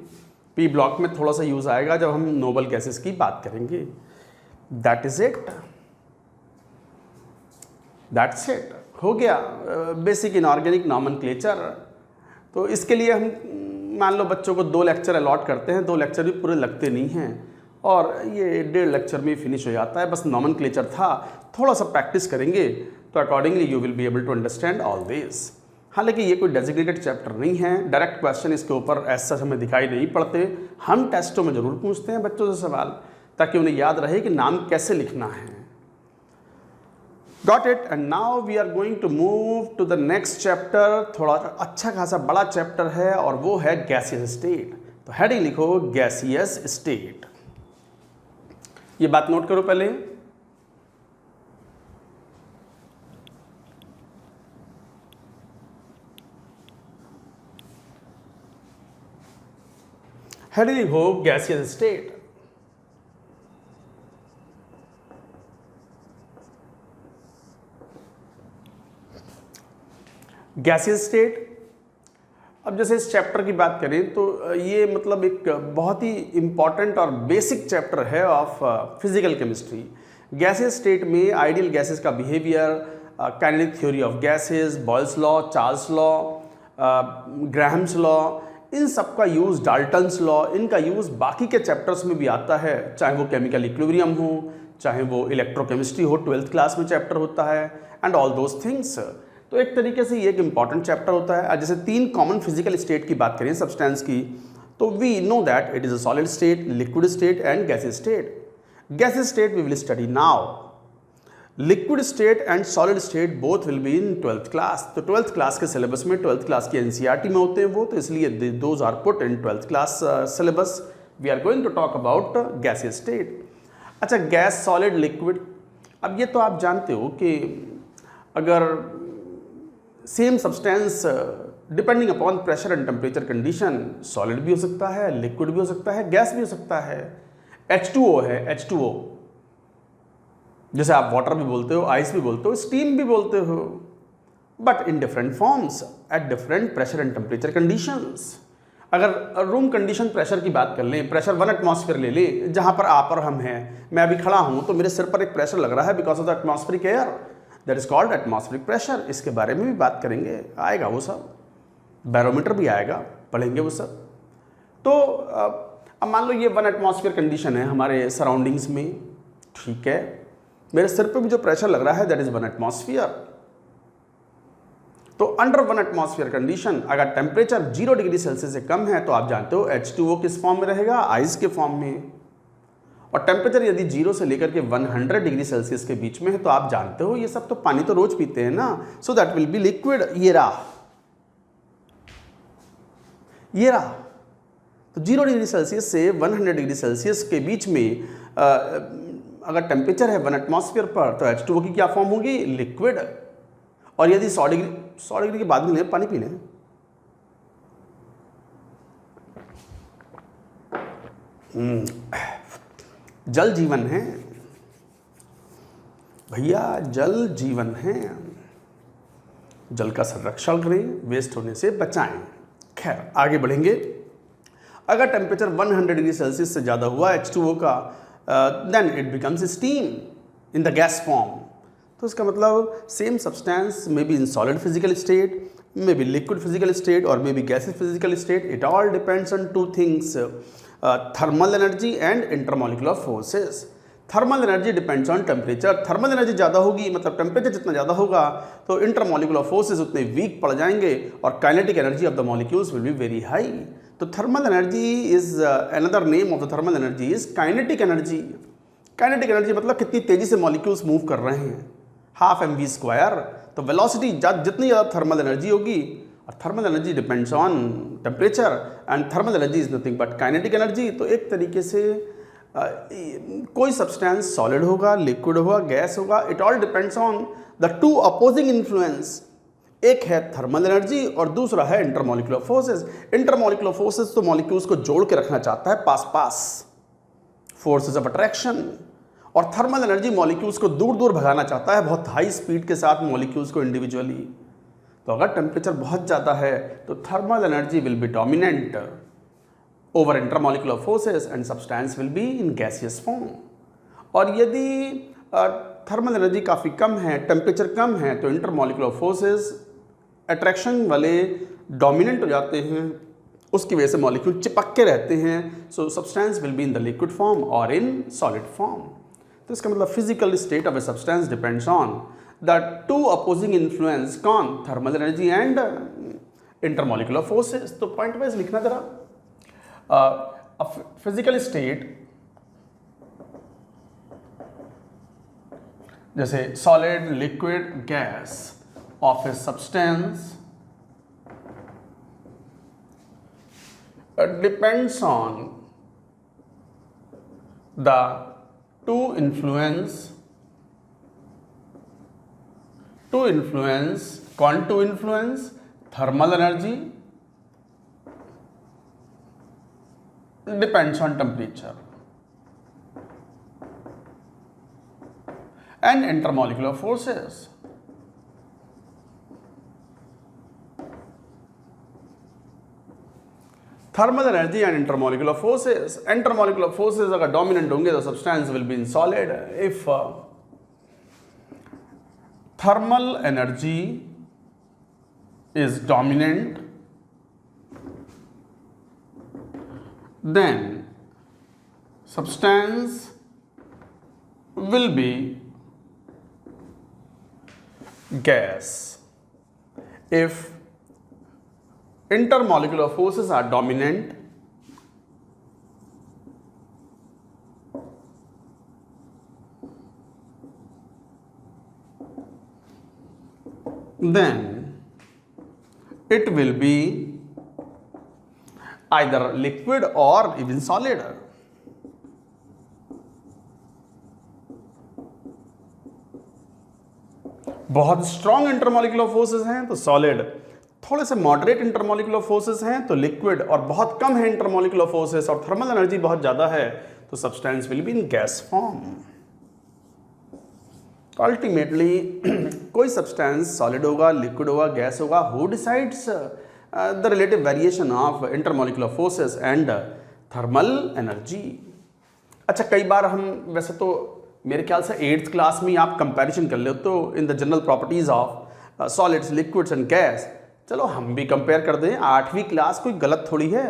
पी ब्लॉक में थोड़ा सा यूज आएगा जब हम नोबल गैसेस की बात करेंगे। That is it, that's it, हो गया बेसिक इनऑर्गेनिक नॉमेनक्लेचर। तो इसके लिए हम मान लो बच्चों को 2 लेक्चर अलॉट करते हैं, 2 लेक्चर भी पूरे लगते नहीं हैं और ये 1.5 लेक्चर में फिनिश हो जाता है। बस नॉमेनक्लेचर था, थोड़ा सा प्रैक्टिस करेंगे तो accordingly you will be able to understand all this. हालांकि ये कोई डेजिग्नेटेड चैप्टर नहीं है, डायरेक्ट क्वेश्चन इसके ऊपर ऐसा हमें दिखाई नहीं पड़ते। हम टेस्टों में ज़रूर पूछते हैं बच्चों से सवाल, ताकि उन्हें याद रहे कि नाम कैसे लिखना है। Got it. And now we are going to move to the next chapter. थोड़ा अच्छा खासा बड़ा चैप्टर है और वो है गैसियस स्टेट। तो हेडिंग लिखो गैसियस स्टेट। ये बात नोट करो पहले। हेडिंग लिखो गैसियस स्टेट। गैसियस स्टेट, अब जैसे इस चैप्टर की बात करें तो ये मतलब एक बहुत ही इंपॉर्टेंट और बेसिक चैप्टर है of physical chemistry. Gaseous state में आइडियल गैसेस का behaviour, kinetic theory of gases, Boyle's law, Charles law, Graham's law, इन सब का यूज़, डाल्टन्स लॉ, इनका यूज़ बाकी के चैप्टर्स में भी आता है, चाहे वो केमिकल इक्विलिब्रियम हो, चाहे वो इलेक्ट्रोकेमिस्ट्री हो, 12th क्लास में चैप्टर होता है एंड ऑल दोज थिंग्स। तो एक तरीके से ये एक इंपॉर्टेंट चैप्टर होता है। जैसे 3 कॉमन फिजिकल स्टेट की बात करें सब्सटेंस की, तो we know that it is a solid state, liquid state and gaseous state. Gaseous state we will study now. Liquid state and solid state both will be in 12th class. तो 12th class के syllabus में, 12th class की NCERT में होते हैं वो, तो इसलिए those are put in 12th class syllabus. We are going to talk about gaseous state. अच्छा, गैस, सॉलिड, लिक्विड, अब ये तो आप जानते हो कि अगर same substance depending upon pressure and temperature condition, solid भी हो सकता है, लिक्विड भी हो सकता है, गैस भी हो सकता है। H2O है, H2O, जैसे आप वाटर भी बोलते हो, आइस भी बोलते हो, स्टीम भी बोलते हो, but in different forms at different pressure and temperature conditions. अगर रूम कंडीशन प्रेशर की बात कर लें, प्रेशर 1 एटमॉस्फेयर ले लें, जहाँ पर आप और हम हैं, मैं अभी खड़ा हूँ तो मेरे सिर पर एक प्रेशर लग रहा है because of the atmospheric air, that is called atmospheric pressure. इसके बारे में भी बात करेंगे, आएगा वो सब, बैरोमीटर भी आएगा, पढ़ेंगे वो सब। तो अब मान लो ये 1 एटमॉस्फेयर कंडीशन है हमारे सराउंडिंग्स में, ठीक है, मेरे सिर पे भी जो प्रेशर लग रहा है दैट इज 1 एटमॉस्फेयर। तो अंडर 1 एटमॉस्फेयर कंडीशन अगर टेम्परेचर 0 डिग्री सेल्सियस से कम है तो आप जानते हो H2O किस फॉर्म में रहेगा, आइस के फॉर्म में। और टेम्परेचर यदि 0 से लेकर के 100 डिग्री सेल्सियस के बीच में है तो आप जानते हो ये सब तो पानी तो रोज पीते हैं ना, so that will be liquid. ये रहा तो 0 डिग्री सेल्सियस से 100 डिग्री सेल्सियस के बीच में अगर टेम्परेचर है 1 एटमॉस्फेयर पर तो H2O की क्या फॉर्म होगी, लिक्विड। और यदि 100 डिग्री के बाद में लें, पानी पी लें, जल जीवन है भैया, जल जीवन है। जल का संरक्षण करें, वेस्ट होने से बचाएं। खैर आगे बढ़ेंगे। अगर टेम्परेचर 100 डिग्री सेल्सियस से ज़्यादा हुआ H2O का, then it becomes steam in the gas form. तो इसका मतलब same substance may be in solid physical state, may be liquid physical state और may be gases physical state. It all depends on 2 things, thermal energy and intermolecular forces. Thermal energy depends on temperature, thermal energy ज़्यादा होगी मतलब temperature जितना ज़्यादा होगा तो intermolecular forces उतने week पड़ जाएंगे और kinetic energy of the molecules will be very high. तो thermal energy is another name of the thermal energy is kinetic energy. Kinetic energy मतलब कितनी तेज़ी से मॉलिक्यूल्स मूव कर रहे हैं, हाफ mv²। तो वेलोसिटी जितनी ज़्यादा थर्मल एनर्जी होगी, और thermal energy depends on temperature and thermal energy is nothing but kinetic energy. तो एक तरीके से कोई सब्सटेंस सॉलिड होगा, लिक्विड होगा, गैस होगा, it all depends on the two opposing influence. एक है थर्मल एनर्जी और दूसरा है इंटरमॉलिक्यूलर फोर्सेस। इंटरमॉलिक्यूलर फोर्सेस तो मॉलिक्यूल्स को जोड़ के रखना चाहता है पास पास, फोर्सेस ऑफ अट्रैक्शन, और थर्मल एनर्जी मॉलिक्यूल्स को दूर दूर भगाना चाहता है बहुत हाई स्पीड के साथ मॉलिक्यूल्स को इंडिविजुअली। तो अगर टेम्परेचर बहुत ज़्यादा है तो thermal energy will be dominant over intermolecular forces and substance will be in gaseous form. और यदि थर्मल एनर्जी काफ़ी कम है, टेम्परेचर कम है, तो इंटरमॉलिक्यूलर फोर्सेस अट्रैक्शन वाले डोमिनेंट हो जाते हैं, उसकी वजह से मॉलिक्यूल चिपक के रहते हैं। So substance will be in the liquid form और इन सॉलिड फॉर्म। तो इसका मतलब physical state of a substance depends on the two opposing influence, कौन? Thermal energy and intermolecular forces. तो पॉइंट वाइज लिखना जरा, फिजिकल स्टेट जैसे solid, liquid, gas of a substance depends on the two influence, कौन two influence? Thermal energy depends on temperature and intermolecular forces. Thermal energy and intermolecular forces. Intermolecular forces अगर dominant होंगे तो substance will be in solid. If thermal energy is dominant, then substance will be gas. If intermolecular forces are dominant, then it will be either liquid or even solid. बहुत strong intermolecular forces हैं तो solid, थोड़े से moderate intermolecular forces हैं तो liquid, और बहुत कम है इंटरमॉलिक्यूलर फोर्सेस और थर्मल एनर्जी बहुत ज़्यादा है तो substance will be in gas form. Ultimately कोई सब्सटेंस सॉलिड होगा, लिक्विड होगा, गैस होगा, who decides the relative variation of intermolecular forces and thermal energy. अच्छा, कई बार हम वैसे तो मेरे ख्याल से 8th क्लास में आप कंपैरिजन कर ले तो in the general properties of solids, liquids and gas. चलो हम भी कंपेयर कर दें, 8वीं क्लास कोई गलत थोड़ी है।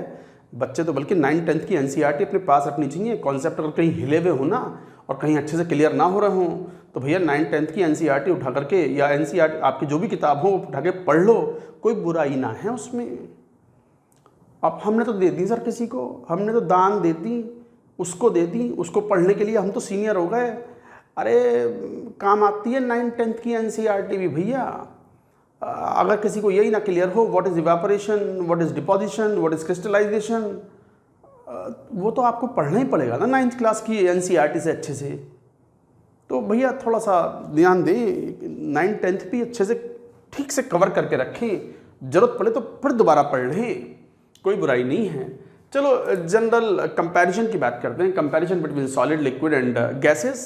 बच्चे तो बल्कि 9th 10th की NCERT अपने पास रखनी चाहिए। कॉन्सेप्ट अगर कहीं हिले हुए हो ना और कहीं अच्छे से क्लियर ना हो रहे हों तो भैया 9th 10th की NCERT उठा करके या NCERT आपकी जो भी किताब हो उठा के पढ़ लो, कोई बुराई ना है उसमें। अब हमने तो दे दी सर, किसी को हमने तो दान दे दी, उसको दे दी, उसको पढ़ने के लिए हम तो सीनियर हो गए। अरे काम आती है 9th 10th की NCERT भी भैया। अगर किसी को यही ना क्लियर हो what is evaporation, what is deposition, what is crystallisation, वो तो आपको पढ़ना ही पड़ेगा ना 9th क्लास की NCERT से अच्छे से। तो भैया थोड़ा सा ध्यान दें, 9th 10th भी अच्छे से ठीक से कवर करके रखें, ज़रूरत पड़े तो फिर दोबारा पढ़ लें, कोई बुराई नहीं है। चलो जनरल कंपैरिजन की बात करते हैं, comparison between solid, liquid and gases.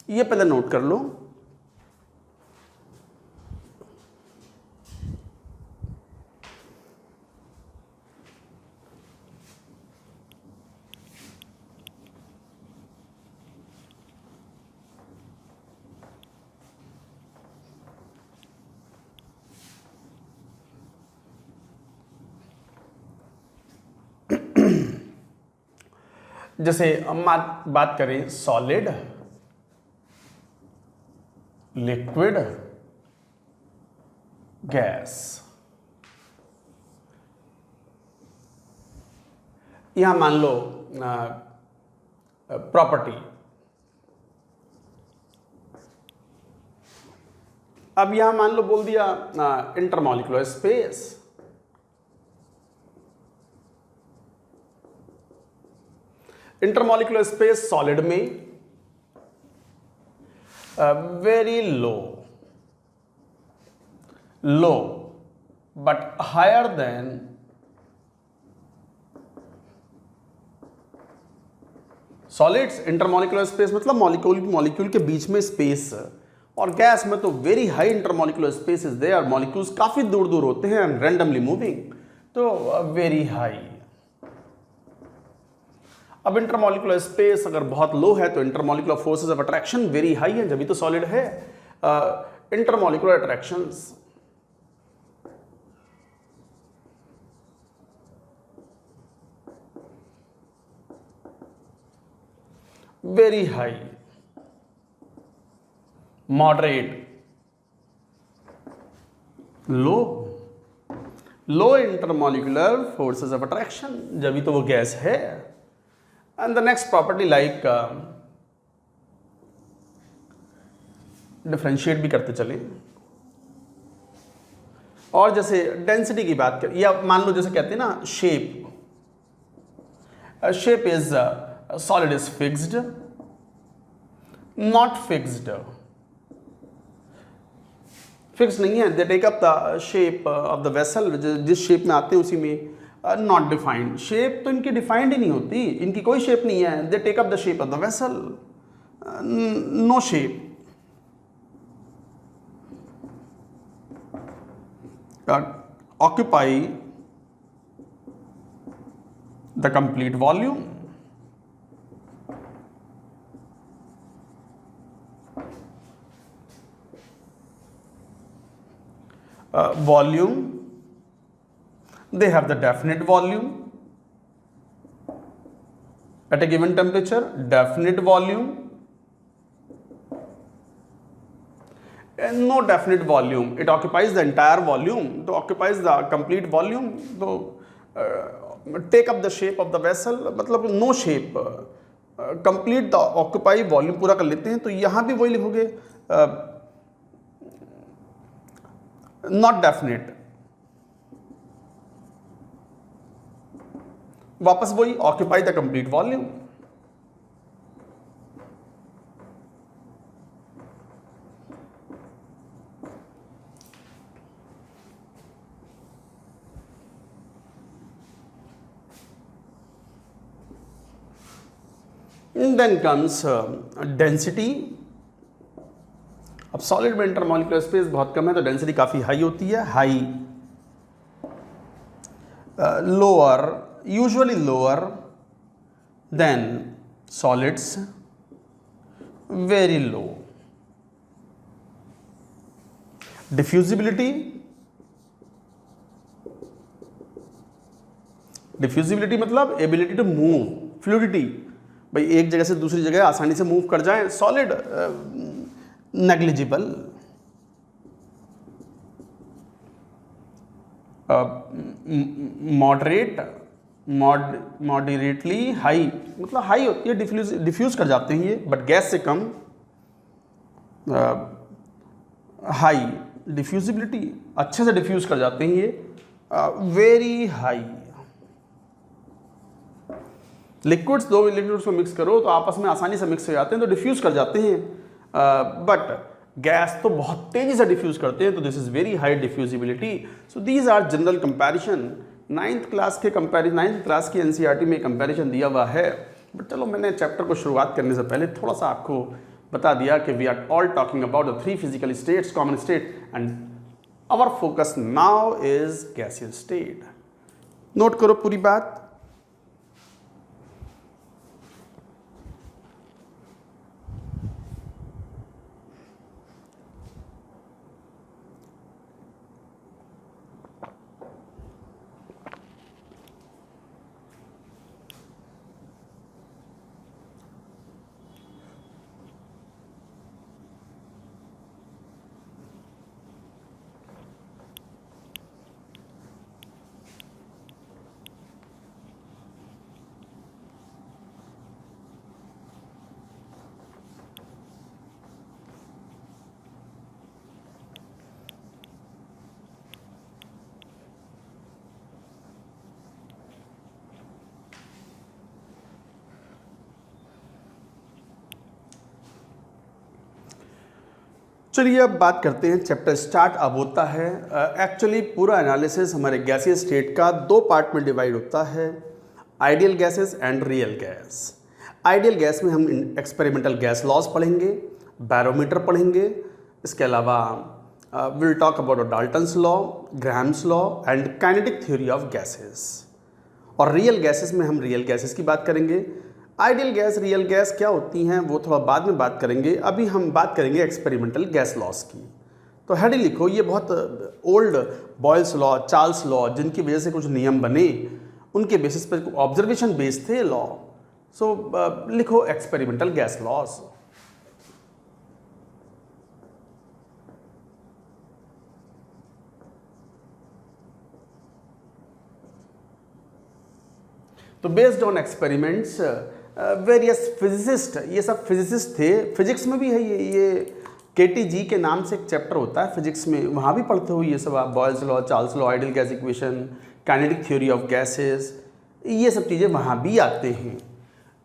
ये पहले नोट कर लो। जैसे हम बात करें सॉलिड लिक्विड, गैस। यहां मान लो प्रॉपर्टी। अब यहां मान लो बोल दिया intermolecular space. Intermolecular space solid में very low but higher than solids. Intermolecular space मतलब मॉलिक्यूल के बीच में स्पेस, और गैस में तो very high intermolecular space is there. Molecules काफी दूर दूर होते हैं एंड रैंडमली मूविंग, तो वेरी हाई। अब इंटरमॉलिक्यूलर स्पेस अगर बहुत लो है तो intermolecular forces of attraction very high है, जब भी तो सॉलिड है। Intermolecular attractions very high, moderate, low intermolecular forces of attraction, जब भी तो वो गैस है। And the next property like differentiate भी करते चले, और जैसे डेंसिटी की बात करें, या मान लो जैसे कहते हैं ना shape is solid is fixed, not fixed. Fix नहीं है, they take up the shape of the vessel, जिस शेप में आते हैं उसी में। नॉट डिफाइंड, शेप तो इनकी डिफाइंड ही नहीं होती, इनकी कोई शेप नहीं है। They take up the shape of the vessel, no shape. Occupy the complete volume, volume, they have the definite volume at a given temperature, definite volume, and no definite volume, it occupies the entire volume, so occupies the complete volume, so take up the shape of the vessel, मतलब no shape, complete the occupy volume पूरा कर लेते हैं। तो यहाँ भी वही लिखोगे नॉट डेफिनेट, वापस वही occupy the complete volume. Then comes density. अब सॉलिड में इंटरमॉलिक्यूलर स्पेस बहुत कम है तो डेंसिटी काफ़ी हाई होती है। High, lower, usually lower than solids, very low. Diffusibility, diffusibility मतलब एबिलिटी टू मूव, फ्लूइडिटी, भाई एक जगह से दूसरी जगह आसानी से मूव कर जाए। Solid negligible. Moderate, moderately high, मतलब हाई होती है, डिफ्यूज कर जाते हैं ये, बट गैस से कम। हाई डिफ्यूजिबिलिटी, अच्छे से डिफ्यूज कर जाते हैं ये। Very high. लिक्विड्स, दो लिक्विड्स को मिक्स करो तो आपस में आसानी से मिक्स हो जाते हैं तो डिफ्यूज कर जाते हैं, बट गैस तो बहुत तेजी से डिफ्यूज करते हैं, तो this is very high diffusibility. So these are general comparison. 9th class की एनसीईआरटी में कंपैरिजन दिया हुआ है, बट चलो मैंने चैप्टर को शुरुआत करने से पहले थोड़ा सा आपको बता दिया कि we are all talking about the 3 physical states, common state, and our focus now is gaseous state. Note करो पूरी बात। चलिए अब बात करते हैं, चैप्टर स्टार्ट अब होता है। एक्चुअली पूरा एनालिसिस हमारे गैसीय स्टेट का दो पार्ट में डिवाइड होता है, ideal gases and real gas. Ideal gas में हम एक्सपेरिमेंटल गैस लॉज पढ़ेंगे, बैरोमीटर पढ़ेंगे, इसके अलावा will talk about Dalton's law, Graham's law and kinetic theory of gases. और रियल गैसेस में हम रियल गैसेस की बात करेंगे। आइडियल गैस, रियल गैस क्या होती हैं वो थोड़ा बाद में बात करेंगे, अभी हम बात करेंगे एक्सपेरिमेंटल गैस लॉस की। तो हेडिंग लिखो, ये बहुत old boils law, Charles law, जिनकी वजह से कुछ नियम बने, उनके बेसिस पर ऑब्जर्वेशन बेस्ड थे लॉ। सो लिखो एक्सपेरिमेंटल गैस लॉस। तो based on experiments various physicist, ये सब फिजिसिस्ट थे, फिजिक्स में भी है ये KTG के नाम से एक चैप्टर होता है फिजिक्स में, वहाँ भी पढ़ते हो ये सब आप, boils law, Charles law, ideal gas equation, kinetic theory of gases, ये सब चीज़ें वहाँ भी आते हैं।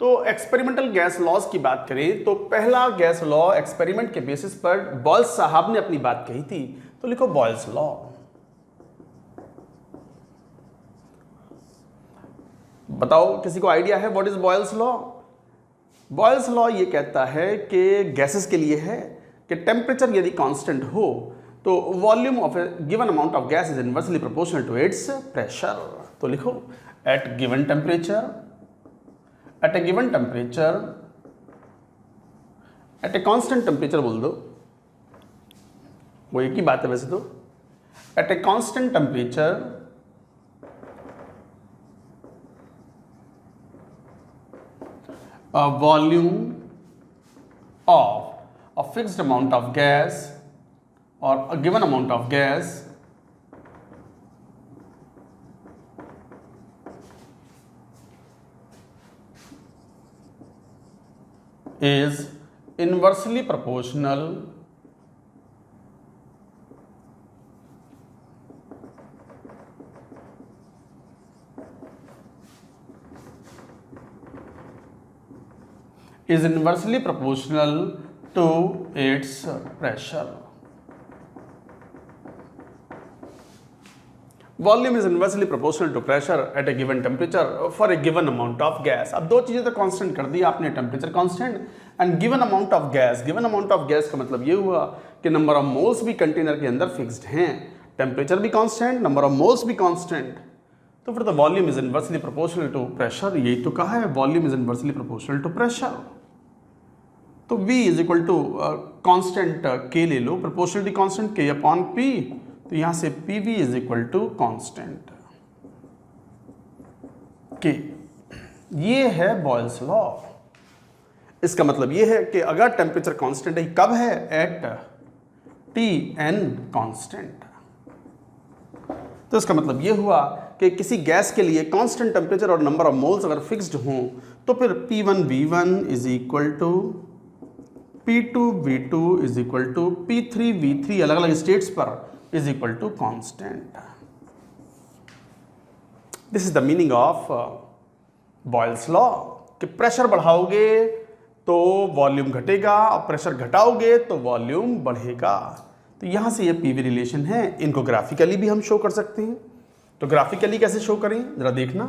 तो एक्सपेरिमेंटल गैस लॉज की बात करें तो पहला गैस लॉ एक्सपेरिमेंट के बेसिस पर बॉयल्स साहब ने अपनी बात कही थी, तो लिखो बॉयल्स लॉ। बताओ किसी को आइडिया है what is Boyle's law? Boyle's law ये कहता है कि गैसेस के लिए है कि टेम्परेचर यदि कांस्टेंट हो तो volume of a given amount of gas is inversely proportional to its pressure. तो लिखो at given temperature, at a given temperature, at a constant temperature बोल दो, वो एक ही बात है वैसे तो। At a constant temperature a volume of a fixed amount of gas or a given amount of gas is inversely proportional is inversely proportional to its pressure. Volume is inversely proportional to pressure at a given temperature for a given amount of gas. अब दो चीज़ें तो constant कर दी आपने, temperature constant and given amount of gas. Given amount of gas का मतलब ये हुआ कि नंबर ऑफ मोल्स भी कंटेनर के अंदर फिक्स्ड हैं, टेम्परेचर भी कांस्टेंट, नंबर ऑफ मोल्स भी कांस्टेंट। तो फिर the volume is inversely proportional to pressure, यही तो कहा है, volume is inversely proportional to pressure. तो V is equal to constant K ले लो, proportionality constant K upon P, तो यहां से PV is equal to constant K। ये है बॉयल्स लॉ। इसका मतलब ये है कि अगर टेम्परेचर कांस्टेंट है, कब है? At Tn constant. तो इसका मतलब ये हुआ कि किसी गैस के लिए कांस्टेंट टेम्परेचर और नंबर ऑफ मोल्स अगर फिक्स्ड हों तो फिर P1V1 is equal to P2V2 is equal to P3V3 अलग अलग स्टेट्स पर is equal to constant. This is the meaning of Boyle's law कि प्रेशर बढ़ाओगे तो वॉल्यूम घटेगा और प्रेशर घटाओगे तो वॉल्यूम बढ़ेगा। तो यहां से ये पीवी रिलेशन है, इनको ग्राफिकली भी हम शो कर सकते हैं। तो ग्राफिकली कैसे शो करें जरा देखना,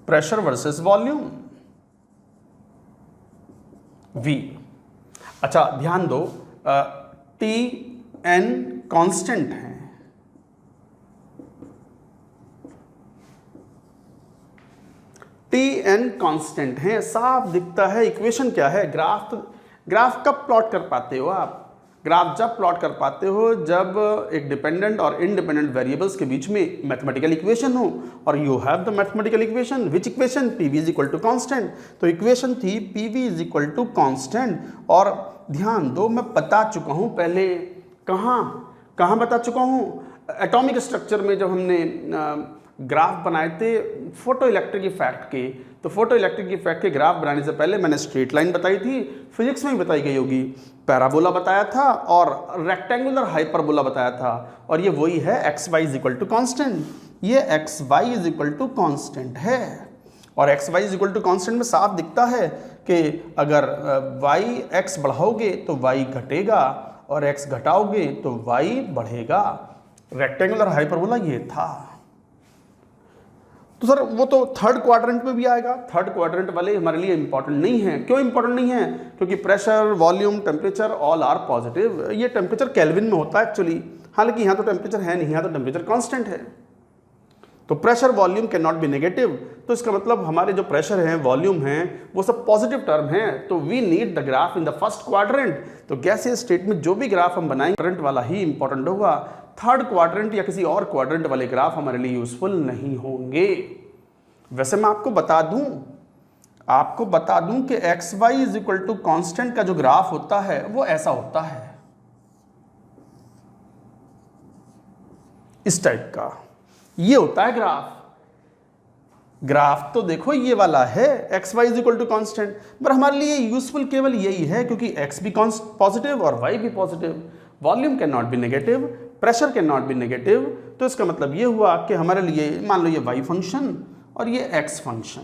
प्रेशर वर्सेस वॉल्यूम V। अच्छा ध्यान दो, Tn कांस्टेंट है, Tn कांस्टेंट है, साफ दिखता है। इक्वेशन क्या है? ग्राफ कब प्लॉट कर पाते हो आप? ग्राफ जब प्लॉट कर पाते हो जब एक डिपेंडेंट और इंडिपेंडेंट वेरिएबल्स के बीच में मैथमेटिकल इक्वेशन हो, और you have the mathematical equation, which equation? PV is equal to constant. तो इक्वेशन थी PV is equal to constant. और ध्यान दो, मैं बता चुका हूँ पहले, कहाँ बता चुका हूँ? एटॉमिक स्ट्रक्चर में जब हमने ग्राफ बनाए थे फोटो इलेक्ट्रिक इफेक्ट के, तो फोटो इलेक्ट्रिक इफेक्ट के ग्राफ बनाने से पहले मैंने स्ट्रेट लाइन बताई थी, फिजिक्स में भी बताई गई होगी, पैराबोला बताया था और रेक्टेंगुलर हाइपरबोला बताया था, और ये वही है x Y is equal to constant. ये X Y is equal to constant है, और X Y is equal to constant में साफ दिखता है कि अगर वाई एक्स बढ़ाओगे तो वाई घटेगा और एक्स घटाओगे तो वाई बढ़ेगा। रेक्टेंगुलर हाइपरबोला ये था। तो सर वो तो थर्ड क्वाड्रेंट में भी आएगा। थर्ड क्वाड्रेंट वाले हमारे लिए इंपॉर्टेंट नहीं है। क्यों इंपॉर्टेंट नहीं है? क्योंकि pressure, volume, temperature all are positive. ये टेम्परेचर केल्विन में होता है एक्चुअली, हालांकि यहाँ तो टेम्परेचर है नहीं, यहाँ तो टेम्परेचर कांस्टेंट है। तो pressure volume can not be negative, तो इसका मतलब हमारे जो प्रेशर है, वॉल्यूम है, वो सब पॉजिटिव टर्म है। तो we need the graph in the first quadrant. तो गैसियस स्टेट में जो भी ग्राफ हम बनाएंगे क्वाड्रेंट वाला ही इंपॉर्टेंट होगा। थर्ड क्वाड्रेंट या किसी और क्वाड्रेंट वाले ग्राफ हमारे लिए यूजफुल नहीं होंगे। वैसे मैं आपको बता दूं कि x Y is equal to constant का जो ग्राफ होता है वो ऐसा होता है, इस टाइप का। ये होता है ग्राफ तो देखो ये वाला है, x Y is equal to constant. पर हमारे लिए यूजफुल केवल यही है क्योंकि एक्स भी पॉजिटिव और वाई भी positive. Volume can not be negative, pressure can not be negative. तो इसका मतलब ये हुआ कि हमारे लिए मान लो ये वाई फंक्शन और ये एक्स फंक्शन,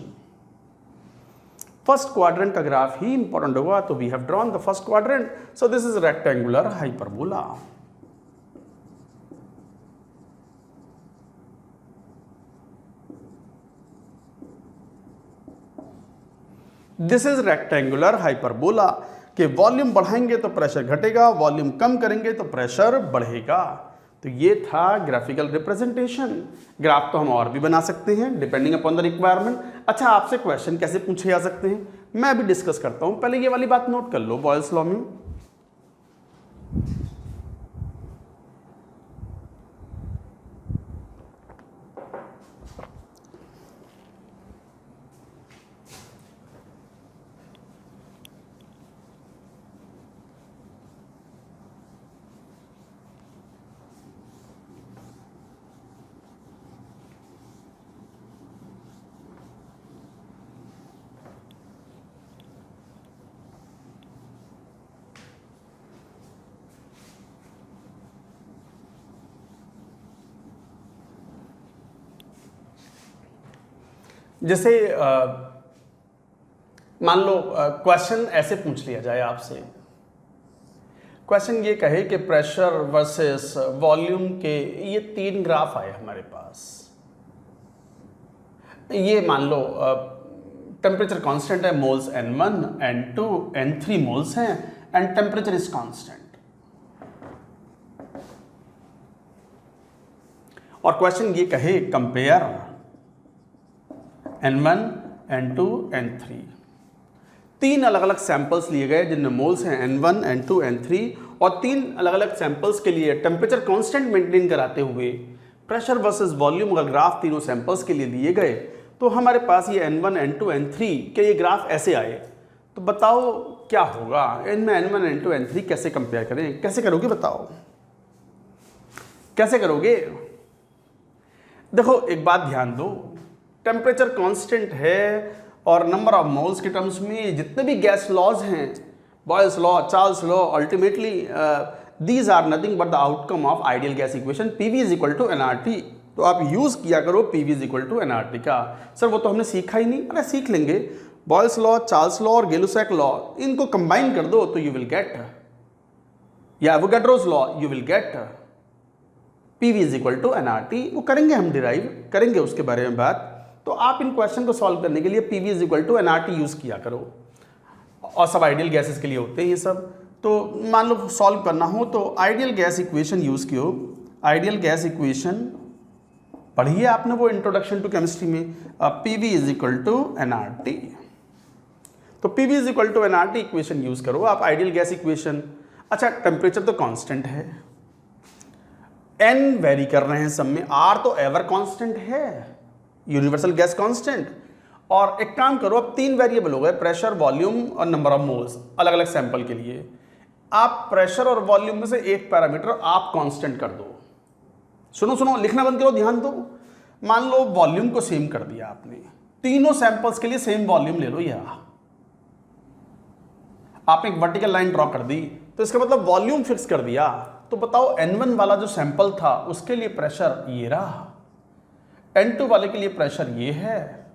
फर्स्ट क्वाड्रेंट का ग्राफ ही इंपॉर्टेंट होगा। तो we have drawn the first quadrant, so this is rectangular hyperbola. This is rectangular hyperbola कि वॉल्यूम बढ़ाएंगे तो प्रेशर घटेगा, वॉल्यूम कम करेंगे तो प्रेशर बढ़ेगा। तो ये था ग्राफिकल रिप्रेजेंटेशन। ग्राफ तो हम और भी बना सकते हैं डिपेंडिंग अपॉन द रिक्वायरमेंट। अच्छा, आपसे क्वेश्चन कैसे पूछे जा सकते हैं मैं अभी डिस्कस करता हूं। पहले ये वाली बात नोट कर लो, बॉयल्स लॉ में जैसे मान लो क्वेश्चन ऐसे पूछ लिया जाए आपसे, क्वेश्चन ये कहे कि प्रेशर वर्सेस वॉल्यूम के ये 3 ग्राफ आए हमारे पास। ये मान लो टेम्परेचर कांस्टेंट है, moles N1, N2, N3 moles हैं एंड टेम्परेचर इज कांस्टेंट। और क्वेश्चन ये कहे कंपेयर N1, N2, N3। 3 अलग अलग सैंपल्स लिए गए जिनमें मोल्स हैं N1, N2, N3 और 3 अलग अलग सैंपल्स के लिए टेम्परेचर कांस्टेंट मेंटेन कराते हुए प्रेशर वर्सेस वॉल्यूम का ग्राफ तीनों सैंपल्स के लिए लिए गए। तो हमारे पास ये N1, N2, N3 के ये ग्राफ ऐसे आए। तो बताओ क्या होगा इनमें N1, N2, N3 कैसे कंपेयर करें? कैसे करोगे बताओ, कैसे करोगे? देखो एक बात ध्यान दो, टेम्परेचर कांस्टेंट है और नंबर ऑफ मोल्स के टर्म्स में जितने भी गैस लॉज हैं, Boyle's law, Charles law, ultimately these are nothing but the outcome of ideal gas equation PV is equal to nRT। तो आप यूज किया करो PV is equal to nRT का। सर वो तो हमने सीखा ही नहीं। अरे सीख लेंगे, बॉयल्स लॉ, चार्ल्स लॉ और गेलुसैक लॉ इनको कंबाइन कर दो तो यू विल गेट, या Avogadro's law, you will get PV is equal to nRT। वो करेंगे, हम डिराइव करेंगे उसके बारे में बात। तो आप इन क्वेश्चन को सॉल्व करने के लिए PV is equal to nRT use किया करो और सब आइडियल गैसेस के लिए होते हैं ये सब। तो मान लो सॉल्व करना हो तो आइडियल गैस इक्वेशन यूज कियो। आइडियल गैस इक्वेशन पढ़िए आपने वो इंट्रोडक्शन टू केमिस्ट्री में, PV is equal to nRT। तो PV is equal to nRT equation use करो आप, आइडियल गैस इक्वेशन। अच्छा, टेम्परेचर तो कांस्टेंट है, N वेरी कर रहे हैं सब में, R तो एवर कांस्टेंट है, यूनिवर्सल गैस कांस्टेंट। और एक काम करो, अब 3 वेरिएबल हो गए, प्रेशर, वॉल्यूम और नंबर ऑफ मोल्स अलग अलग सैंपल के लिए। आप प्रेशर और वॉल्यूम में से एक पैरामीटर आप कांस्टेंट कर दो। सुनो लिखना बंद करो, ध्यान दो। मान लो वॉल्यूम को सेम कर दिया आपने, तीनों सैंपल्स के लिए सेम वॉल्यूम ले लो। यह आपने एक वर्टिकल लाइन ड्रॉ कर दी तो इसका मतलब वॉल्यूम फिक्स कर दिया। तो बताओ N1 वाला जो सैंपल था उसके लिए प्रेशर ये रहा, N2 वाले के लिए प्रेशर ये है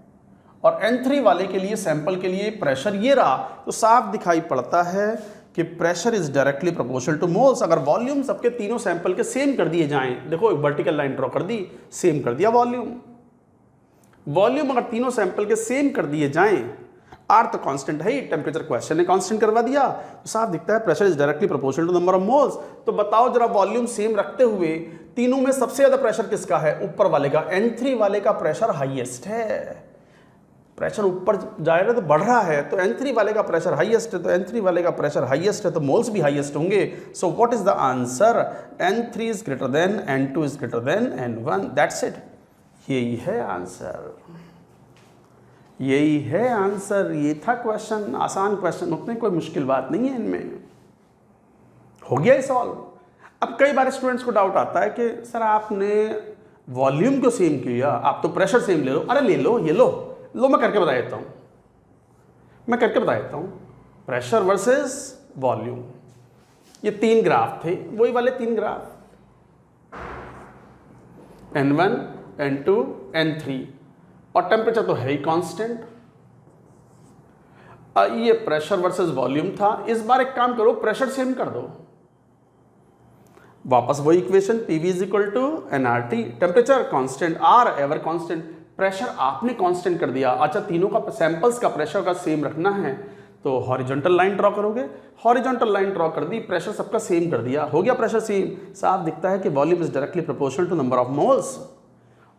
और N3 वाले के लिए सैंपल के लिए प्रेशर ये रहा, तो साफ दिखाई पड़ता है कि pressure is directly proportional two moles. अगर वॉल्यूम सबके तीनों सैंपल के सेम कर दिए जाएं, देखो एक वर्टिकल लाइन ड्रॉ कर दी, सेम कर दिया वॉल्यूम अगर तीनों सैंपल के सेम कर दिए जाएं, आर तो कांस्टेंट है ही, टेम्परेचर क्वेश्चन ने कांस्टेंट करवा दिया, तो साफ दिखता है pressure is directly proportional to number of moles. तो बताओ जरा वॉल्यूम सेम रखते हुए तीनों में सबसे ज्यादा प्रेशर किसका है? ऊपर वाले का। N3 वाले का प्रेशर हाईएस्ट है, प्रेशर ऊपर जाएगा तो बढ़ रहा है, तो N3 वाले का प्रेशर हाईएस्ट है, तो N3 वाले का प्रेशर हाईएस्ट है तो मोल्स भी हाईएस्ट होंगे। So what is the answer? N3 is greater than N2 is greater than N1, that's it. यही है आंसर, यही है आंसर। ये था क्वेश्चन, आसान क्वेश्चन, उतनी कोई मुश्किल बात नहीं है इनमें, हो गया ये सॉल्व। अब कई बार स्टूडेंट्स को डाउट आता है कि सर आपने वॉल्यूम क्यों सेम किया, आप तो प्रेशर सेम ले लो। अरे ले लो, ये लो मैं करके बता देता हूं, प्रेशर वर्सेस वॉल्यूम। ये 3 ग्राफ थे, वही वाले 3 ग्राफ, N1 N2 N3, और टेम्परेचर तो है ही कांस्टेंट। ये प्रेशर वर्सेस वॉल्यूम था। इस बार एक काम करो, प्रेशर सेम कर दो, वापस वही equation, PV is equal to nRT, temperature constant, R ever constant, pressure आपने कांस्टेंट कर दिया। अच्छा, तीनों का सैंपल्स का प्रेशर का सेम रखना है तो हॉरिजॉन्टल लाइन ड्रॉ करोगे, हॉरिजॉन्टल लाइन ड्रॉ कर दी, प्रेशर सबका सेम कर दिया, हो गया प्रेशर सेम। साफ दिखता है कि volume is directly proportional to number of moles,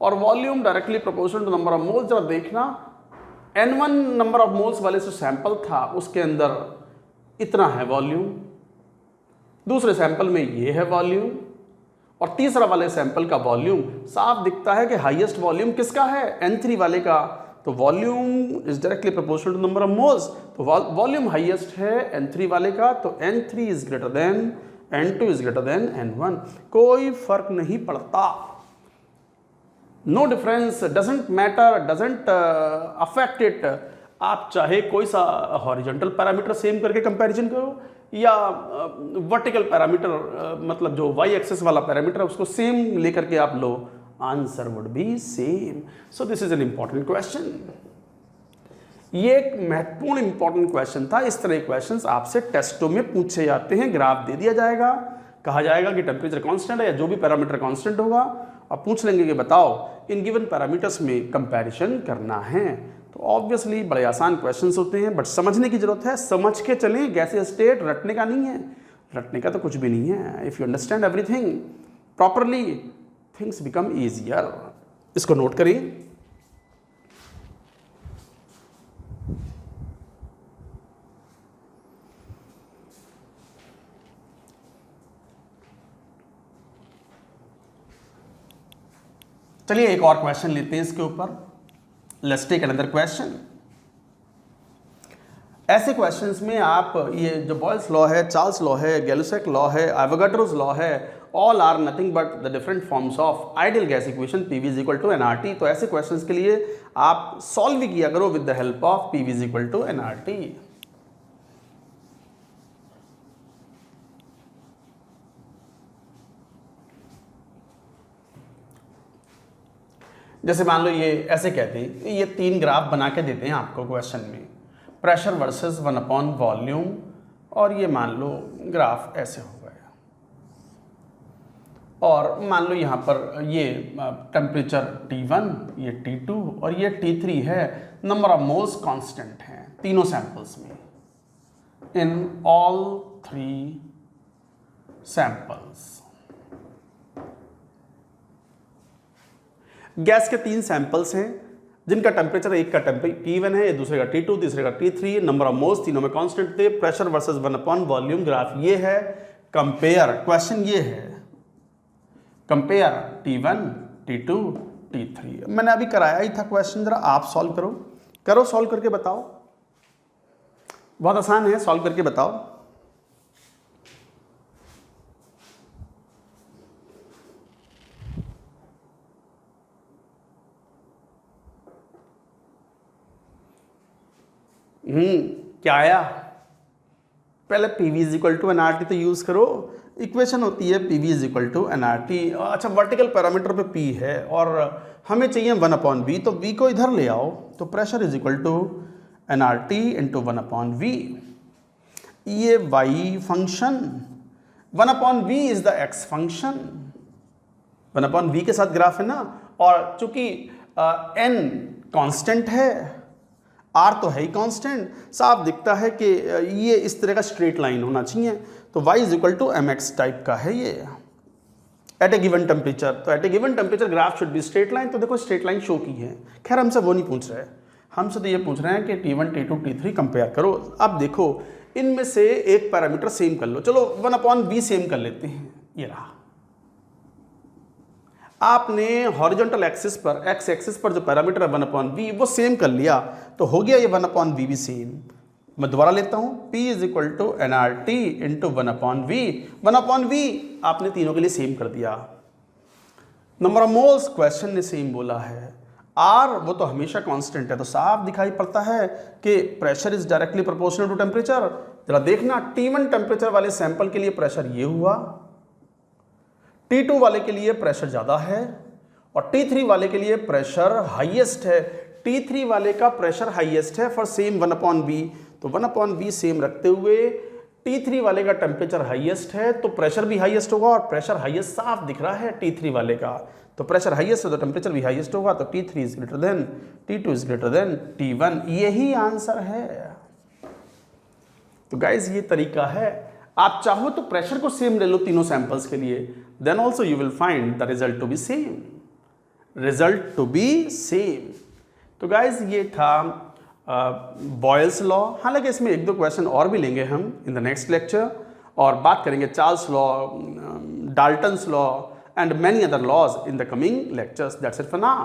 और volume directly proportional to number of moles. जब देखना N1 नंबर ऑफ मोल्स वाले जो सैंपल था उसके अंदर इतना है वॉल्यूम, दूसरे सैंपल में ये है वॉल्यूम, और तीसरा वाले सैंपल का वॉल्यूम साफ दिखता है कि हाईएस्ट वॉल्यूम किसका है? N3 वाले का। तो volume is directly proportional to number of moles, तो वॉल्यूम हाईएस्ट है N3 वाले का, तो N3 is greater than N2 is greater than N1। कोई फर्क नहीं पड़ता, no difference, doesn't matter, doesn't affect it. आप चाहे कोई सा हॉरिजॉन्टल पैरामीटर सेम करके कंपैरिजन करो, या वर्टिकल पैरामीटर, मतलब जो वाई एक्सिस वाला पैरामीटर है उसको सेम लेकर के आप लो, answer would be same. So this is an important question. ये एक महत्वपूर्ण इंपॉर्टेंट क्वेश्चन था। इस तरह के क्वेश्चंस आपसे टेस्टों में पूछे जाते हैं। ग्राफ दे दिया जाएगा, कहा जाएगा कि टेम्परेचर कांस्टेंट है या जो भी पैरामीटर कांस्टेंट होगा, और पूछ लेंगे कि बताओ इन गिवन पैरामीटर्स में कंपैरिजन करना है। तो ऑब्वियसली बड़े आसान क्वेश्चंस होते हैं, बट समझने की जरूरत है, समझ के चलें। गैसीय स्टेट रटने का नहीं है, रटने का तो कुछ भी नहीं है। If you understand everything properly, things become easier. इसको नोट करिए। चलिए एक और क्वेश्चन लेते हैं इसके ऊपर। Let's take another question. ऐसे क्वेश्चंस में आप ये जो बॉयल्स लॉ है, चार्ल्स लॉ है, गैलुसेक लॉ है, एवोगाड्रोस लॉ है, all are nothing but the different forms of ideal gas equation PV is equal to nRT। तो ऐसे क्वेश्चंस के लिए आप सॉल्व भी किया करो with the help of PV is equal to nRT। जैसे मान लो ये ऐसे कहते हैं, ये 3 ग्राफ बना के देते हैं आपको क्वेश्चन में, प्रेशर वर्सेस 1 वॉल्यूम, और ये मान लो ग्राफ ऐसे हो गया, और मान लो यहाँ पर ये टेम्परेचर T1, ये T2 और ये T3 है। नंबर ऑफ मोल्स कांस्टेंट हैं तीनों सैंपल्स में, इन ऑल 3 सैंपल्स। गैस के 3 सैंपल्स हैं जिनका टेम्परेचर, एक का टेम्परेचर T1 है, दूसरे का T2, तीसरे का T3, नंबर ऑफ मोल्स तीनों में कांस्टेंट थे। प्रेशर वर्सेस 1 वॉल्यूम ग्राफ ये है। कंपेयर, क्वेश्चन ये है, कंपेयर T1, T2, T3। मैंने अभी कराया ही था क्वेश्चन, जरा आप सॉल्व करो, सॉल्व करके बताओ। बहुत आसान है, सॉल्व करके बताओ। क्या आया? पहले P V is equal to N R T तो यूज़ करो, इक्वेशन होती है P V is equal to N R T. अच्छा, वर्टिकल पैरामीटर पे पी है और हमें चाहिए 1/v, तो v को इधर ले आओ, तो pressure is equal to N R T into 1/v। ये y function, 1/v is the x function, 1/v के साथ ग्राफ है ना, और चूंकि n कांस्टेंट है, r तो है ही कांस्टेंट, साफ दिखता है कि ये इस तरह का स्ट्रेट लाइन होना चाहिए, तो y is equal to mx type का है ये एट ए गिवन टेम्परेचर। तो at a given temperature graph should be straight line, तो देखो स्ट्रेट लाइन शो की है। खैर हमसे वो नहीं पूछ रहे, हमसे तो ये पूछ रहे हैं कि T1 T2 T3 कंपेयर करो। अब देखो इनमें से एक पैरामीटर सेम कर लो, चलो 1/v सेम कर लेते हैं, ये रहा। आपने हॉरिजॉन्टल एक्सिस पर, एक्स एक्सिस पर जो पैरामीटर है 1/v वो सेम कर लिया, तो हो गया ये 1/v भी सेम। मैं दोबारा लेता हूं, P is equal to N R T into 1/v। 1/v आपने तीनों के लिए सेम कर दिया। नंबर ऑफ मोल्स क्वेश्चन ने सेम बोला है, R वो तो हमेशा कांस्टेंट है, तो साफ दिखाई पड़ता है कि pressure is directly proportional to temperature. जरा देखना, T1 टेम्परेचर वाले सैंपल के लिए प्रेशर ये हुआ, T2 वाले के लिए प्रेशर ज़्यादा है और T3 वाले के लिए प्रेशर हाईएस्ट है। T3 वाले का प्रेशर हाईएस्ट है फॉर सेम 1/v, तो 1/v सेम रखते हुए T3 वाले का टेम्परेचर हाईएस्ट है तो प्रेशर भी हाईएस्ट होगा, और प्रेशर हाईएस्ट साफ दिख रहा है T3 वाले का, तो प्रेशर हाईएस्ट है तो टेम्परेचर भी हाईएस्ट होगा, तो T3 is greater then T2 is greater then T1। यही आंसर है। तो गाइज ये तरीका है, आप चाहो तो प्रेशर को सेम ले लो तीनों सैंपल्स के लिए, then also you will find the result to be same, result to be same. तो गाइज ये था बॉयल्स लॉ। हालांकि इसमें एक दो क्वेश्चन और भी लेंगे हम इन द नेक्स्ट लेक्चर, और बात करेंगे Charles law, Dalton's law and many other laws in the coming lectures. That's it for now.